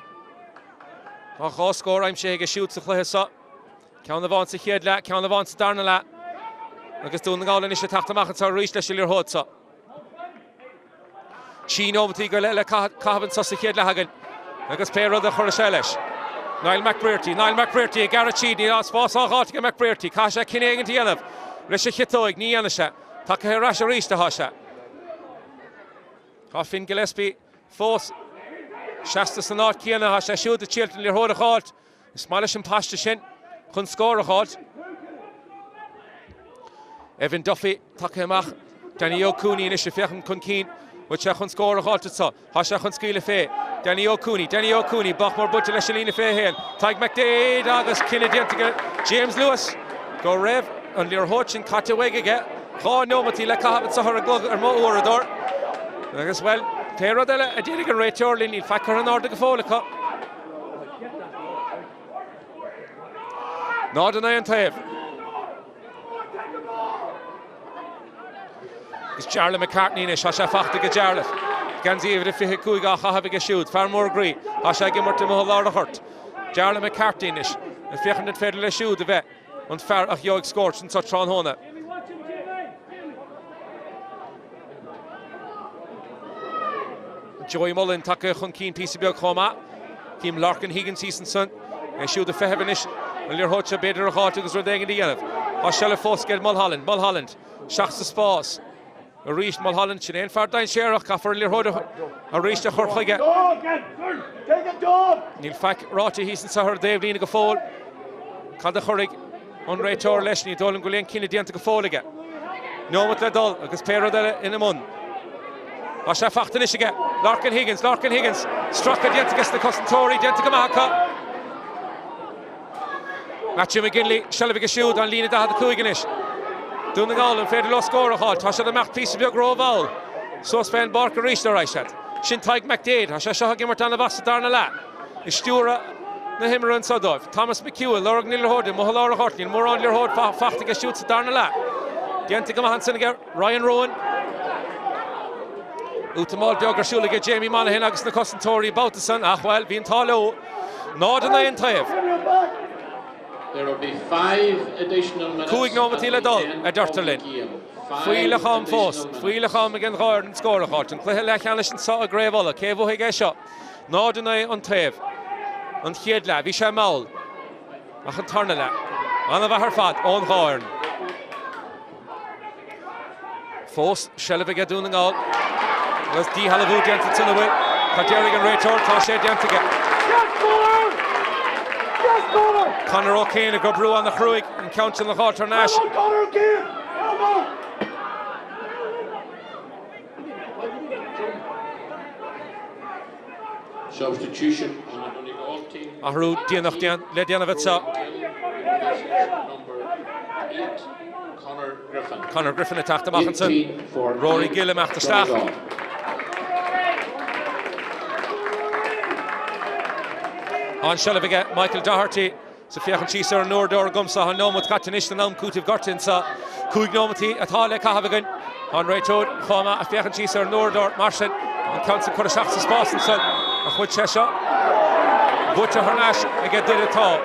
Ho score, I'm shaking, shoots the Cluiche. Count the Vance Hiedla, Count the Vance Darnala. Agus nGall and Tachtaire Mach and Sir Reach Lir Hotsa. Chino Matigalella Craobh and Sussa Hiedla Hagan. Agus Peile the Chorishelish. Niall McBrearty, Garrett Cheedney, Sposs all hot to get McBrearty, Kasha Kineg and Ionad. Risha Hitoig, Nianasha, Taka Rasha Reach the Hasha. Fin Gillespie, Foss, Shasta Sanat Kiana Hasha, shoot the children, Lir Hoda Halt, Smalish and Pashta Shin. Couldn't score a halt. Evan Duffy, Taka Mach, Danny O'Cooney, and Ishafechan Kunkeen, which I can score a halt at so. Hasha can skill a fay. Danny O'Cooney, Bachmore Butcher, Leshalina Fay, Tyke McDade, August Kennedy, James Lewis, go Rev, and Lir Hodge and Cataweg again. Oh, no, Matila Craobh and Sahara Glug or Mo Orador. I guess, well, Peile Della, a Dilligan Ray Chorlin, in fact, or Nordic Folica. Nardinay and Tape. It's Jarlath McCartney in a Shasha Fachtiga Jarlath. Ganzi even if he could go have a shoot. Far more agree. Hasha Gimmer to Mohlar hurt. Jarlath McCartney in it. And Fiachan and Fedel shoot the vet. And Far of Yoig Scorch and such Tron Hona. Joey Mullen, Taka Hunkeen, PCB Coma. Kim Larkin Higgins, Easton Son. And shoot the Fehevenish. And Lir Hodge better a hot because we're there in the end. Hashella Foss get Mulholland. Shachs the Sposs. a reach Mulholland, Sinead Fardain Sherach, Caffer Lirhoda, a reach the Horkhige. Take it, dog! Neil Fack, Roger, he's in Sathairn, Dave Lina Gafol, Cada Horig, on Ray Tor Leshni, Dolan Gulian Kennedy to Gafoliga. No with the doll, because Pero in a mun. Asha Fachtanishiga, Larkin Higgins, struck at Yentigas the Costantori, Yentigamaca. Matthew McGinley, Shelviga Shoot on Lina Dahad Kuiganish. Doing the goal and fair low score of Hall, Tasha the Mac piece of your Craobh. So Spen Barker reached the Reichat. Shintaig McDade, Hasha Shahagimertan of Sathairn La. Istura, the Himmer and Sodov. Thomas McEwen, Lorg Nilhord, Mohalara Hortlin, Moran Lirhord, Fachtiga shoots Sathairn La. Yentigam Hansen again, Ryan Rowan. Utamal Bheag Shuliga, Jamie Monaghan, Agus the Costantori, about the sun, Achwell, being Talo. Northern Iron Tave. There will be 5 additional minutes. Cúig nó Matíle Dul, a Dörterlin. Fuilacham Fos, Fuilacham again Gordon and Scorachart, and Leathcheannais and Saw a Gravel, Cavo Higesha, Nordunay on Tave, and Hiedla, Visha Maul, Achan Tarnala, Anna Harfat, on Horn. Fos, Shelviga doing the goal. Was D. Halavu Jantin to the way. Kaderigan Rachel, Tasha Jantiga. Conor O'Kane, a good brew on the Cruig, and counting the Halter Nash. Conor O'Kane! Substitution on the nGall team. Ahru Dianachdian, Ledianovitsa. Number 8, Conor Griffin attacked the Mackinson. Rory Gilliam after staff. On Shelviga, Michael Doherty. So Fiachan Chisar Nordor Gumsa on Nomut Katanish Nam Kutiv Gortinsa Kuig Nomati at Hale Kahavigan on Raytod Khama a Fiachan Chisar Nordor Marshin and Council Kurashaks Boston son a Huchesha Butcher Hernash again did it all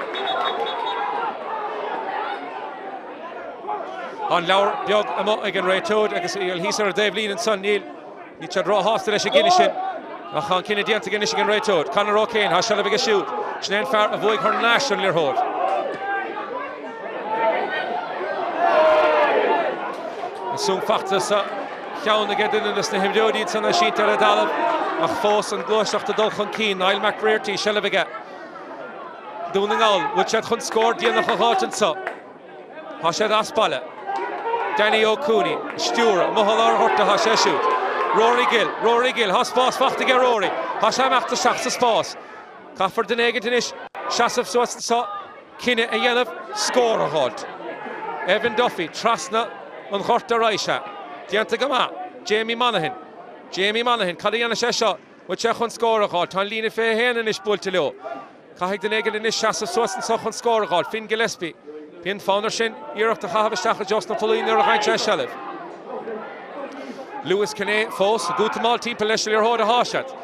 on Laur Bheag Amo again Raytod I guess he's our Dave Lean and son Neil Nichad Raw Hostel Shiganishin a Khan Kennedy to Ganishin Raytod Conor O'Kane has shall have a shoot Sinead Farr avoid her national Lirhord. Soon Fachtas Chiaun again in the Snehimdiodi and a sheet at a Dalab, a Fos and Glosh of the Dulchan Keen, Niall McBrearty, Shelviga. Doing all, which had Hunt scored the end of Houghton so. Hashad Aspala, Danny O'Cooney, Stewart, Mohalar Horta Hasheshut, Rory Gill, Hospas Fachtiga Rory, Hasham after Shachs Spas. Caffer the Negatish, Shasov Swatsa, Kinne and Yenov, score a halt. Evan Duffy, Trasna, and Horta Raisha. Diantagama, Jamie Monaghan, Kadiana Shesha, which Echon score a halt. Tanlina Fairhain and Ishbultilo. Kahig the Negatish, Shasov Swatsa, score a halt. Finn Gillespie, Pin Foundershin, Year of the Havashach, Justin Pauline, or High Cheshalev. Lewis Kane, Fos, Gutamal, Team Peleshler Hoda Hashat.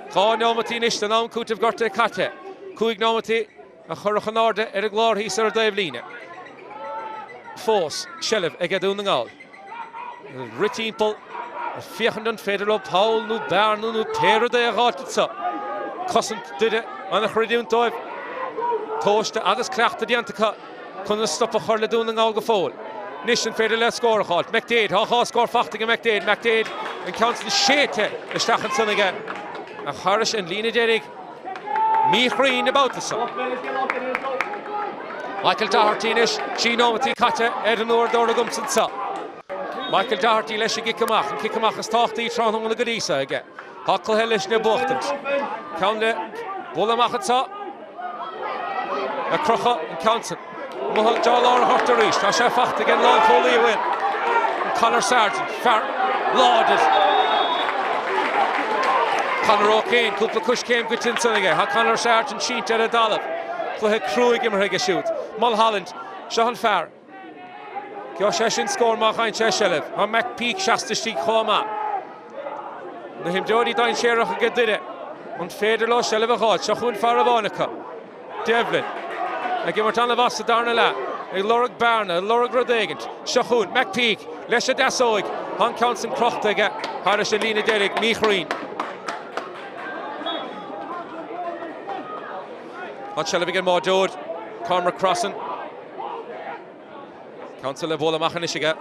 Cá nómatí níos den am cútah gorta caite. Cúig nómatí a churchan arda ar a glár hís ar Dave Líne. Fós, Shelv ag a dún ngáil. Ritímpel, a fiachan don féidir Paul nú Bernú nú téir de a gátit sa. Cosant duide an a chridiún dóibh. Tóiste agus cleachta diantacha chun a stop a chur le dún ngáil go fóil. Níos an féidir le scór a cháilt. McDade, há scór fachtig a McDade and counts the séte le stachan san again. A Harish and Lena Derrick, me green about the sun. Michael Doherty-ish, she nomati Kata, Edenor Doragumson sa. Michael Doherty lesh Gikamach, and Kikamach has talked each round on the Gadisa again. Huckle Hellish near Bochtons. Count the Bullamachatsa, a Crocha and Counson. Mohal Jalor Horterish, Tashafach again, long fully win. Conor Sargent, Far, lauded. Conor O'Kane, Cúpla Cush came good in Sunday. Ha Conor Sargent sheet at a Dalab. Cluiche Cruig immerhige shoot. Mulholland, Shahan Farr. Gyosheshin score Machain Cheshelev. Ha Mac Peak Shasta Stig Khoma. The him Jody Dine Sherach a did it. Und Federlo Shelev a Hot. Shachun Faravonica. Devlin. A Gimertan of Sathairn La. A Lorag Barna, a Lorag Rodegant. Shachun, Mac Peak. Lesha Dasoig. Han Counson Crochtega. Harish and Lena Derrick. Michreen. On Shelvigan Maudod, Cormac Crossan. Council of Bola Machanishiga.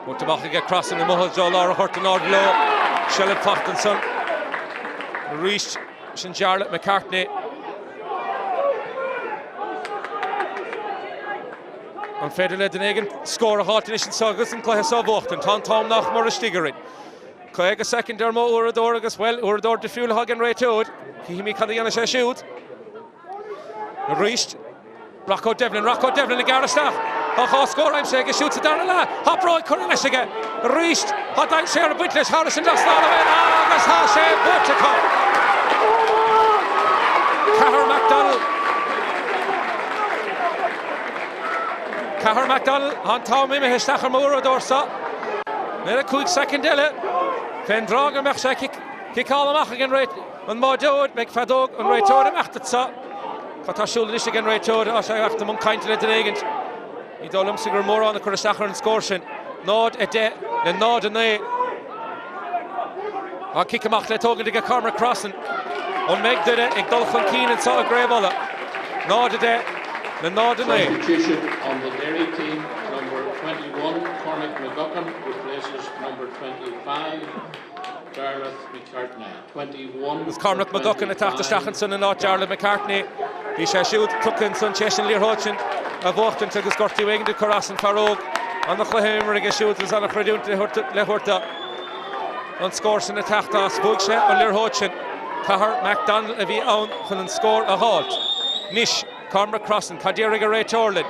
What to make get crossing the Mohol Joe Laura Horton Nord Low. Shelley Fachtenson. Reached St. Charlotte McCartney. On Federer Denegen score a hot initial Saugus and Cluiche Sauvocht and Tom nach Morristigerin. Cluiche second Dermo Uladh as well. Uladh de Fuel Hagen right out. Himi Kadiana shoot. Reached Rocco Devlin the Garastach. Ha score I'm saying shoots it down la. Ha Roy Cornelishige. Reached ha down Sarah Whitlish Harrison just now away. Agus ha Shea Butchiko. Cahir MacDonald on Tom Mimehistachar Moura Dorsa. Made a quick second dele. Fen Draga Mechsha kick all the Mach again right. On Modod, make Fadog on right over the Machtatsa. Fatashul Lishigan right over. Ashag the Monkain to the Negant. He dolum Sigur more on the Kurasachar and Scorshin. Nod a de, the nod and they. I'll kick him off. Let's talk to get Carmer crossing. On Meg did it, Dolphin Keen and saw a Craobh. Nod a de. The nod and they. Substitution on the Dairy team, number 21, Cormac McGuckin, replaces number 25, Jarlath McCartney. 21. It's Cormac McGuckin attacked the Stachenson and not Jarlath McCartney. He shall shoot, Tuckinson, Cheshin Learhochin, a Vochten to the Scorty Wing to Coras and Craobh. On the Cluiche again shoot is on a Credun to Lehorta. On scores and attacked us, Bugshe and Learhochin. Cahir MacDonald if he own can score a halt. Nish. Cormac Crossing, Cadiriga Ray Torlin.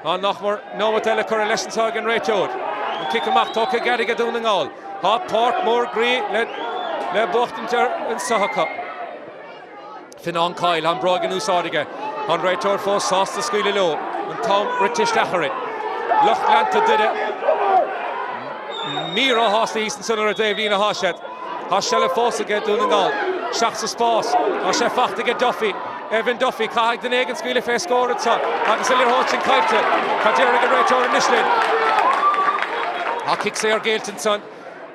On Nochmore, Novatella Correlation Sagan Ray Tord. And kick him off, Toka Gadiga doing all. Hop, Port, Moore, Gree, let Bochtinter and Sahaka. Finan Kyle, on Brogan Usadiga. On Ray Tord, for Sauce the Squealy Low. And Tom British Dacharin. Lochlanta did it. Mira Hoss the Eastern Son of Davelina Hoshet. Hoshella Fossiga doing all. Shachs of Sposs. Hoshef Fachtiga Duffy. Evan Duffy, Cahig the Negan Squealy Face scored it, son. Agus Ilir Hochin Kaite, Cadiriga Rachor and Nishlin. Kick Sayer Gaelton, son.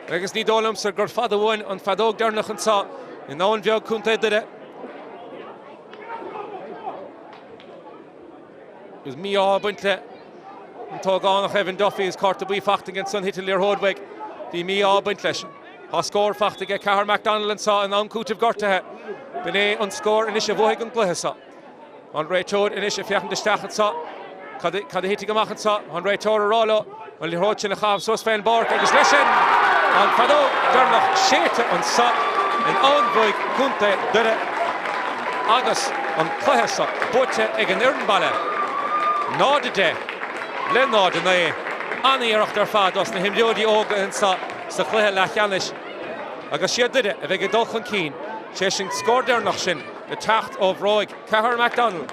Agus Need Olum, Sir Gurfada won on Fadog Dernach and Saw. In no one Bheag Kunte did it. It was me all Buntle. And Togan of Evan Duffy is caught to be Fachting and son hit Ilir Hodweg. The me all Buntle. Ha score Fachting at Cahir MacDonald and Saw and on Kutiv Gortahe. Bene on score initiative Bheag and Cluiche. On Ray Tord initiative Fiachn de Stachet Saw. Cad hitting a Machen Saw. On Ray Tord Rollo. On Leathcheannais and Chav Sosfein Bork. Agus Leshen. On Fado Dernach Shete on Saw. And on Bheag Kunte Dere. Agus on Cluiche. Butche Egan Irnballe. Nodde. Len Nodde Nae. Annie Erachtar Fados na Himjodi Oga and Saw. Sa Cluiche Leathcheannais. Agus she did it. A Vega Dolchan Keen. Cheshin scored there nach sin the Tráchtaire of Roig Cahir MacDonald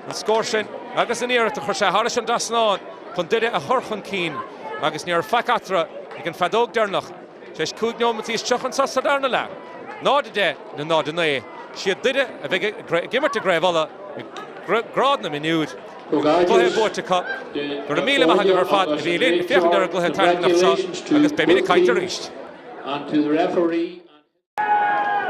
and score sin agus near to Churcha Harrison Dasnan chun did it a Hurchan Keen agus near Fakatra you can Fadog there nach Chesh Cúgnóm at these Chuchan Sathairn la Nod de the Nod de she did it a big gimmer to Craobh Gradna Mionúr Cluiche Butchiko for the meal of her fat if he lin if you there Cluiche Tarn nach Saw agus Peile Kaite reached and to the referee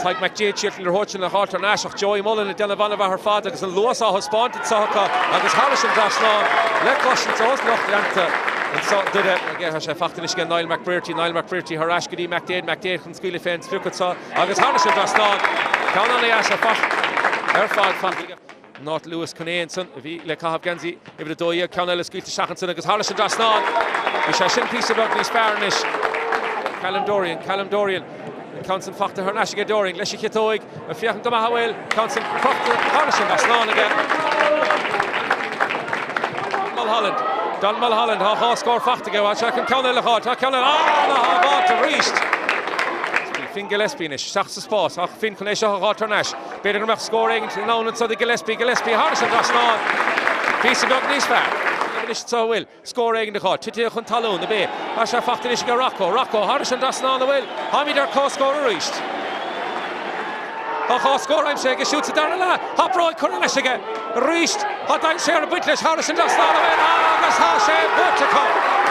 Tyke McJay Chilton Leathcheannais and Halter Nashach Joey Mullen and Delavan of her father because Luasa has spawned at Sahaka agus Harrison Daslan let Cushion to us not Lanta and so did it again has Fachtish again Niall McBrearty her Ashkady McDade can Squealy Fence Lucas agus Harrison Daslan down on the Asha Fach not Lewis Cunnane if he like have Genzi if the Dhoire Connell Squealy Shachanson agus Harrison Daslan we shall shin piece about this Farnish Callum Dorian Council Factor her Nashige Doring, Leshi Kitoig, a Fiachn Domahawel, Council Proctor, Harrison Daslan again. Don Mulholland, ha score Fachtige, watch I can count the hot, ha count to reached. Fin Gillespienish, Shachs Sposs, ha Fin Conesha Hotter Nash, better than scoring, known and so the Gillespie, Harrison Daslan, piece of dog these fair. So will score egg in the hot. Titi Talon the bay. Asha Fachtish Rocco. Harrison Daslan the will. Hamidar co-scorer reached. Score I'm saying shoots it down la. Hop Roy Cornelishige reached. Hot down Sarah Whitlish. Harrison Daslan the will. Agus Hashe Butchiko.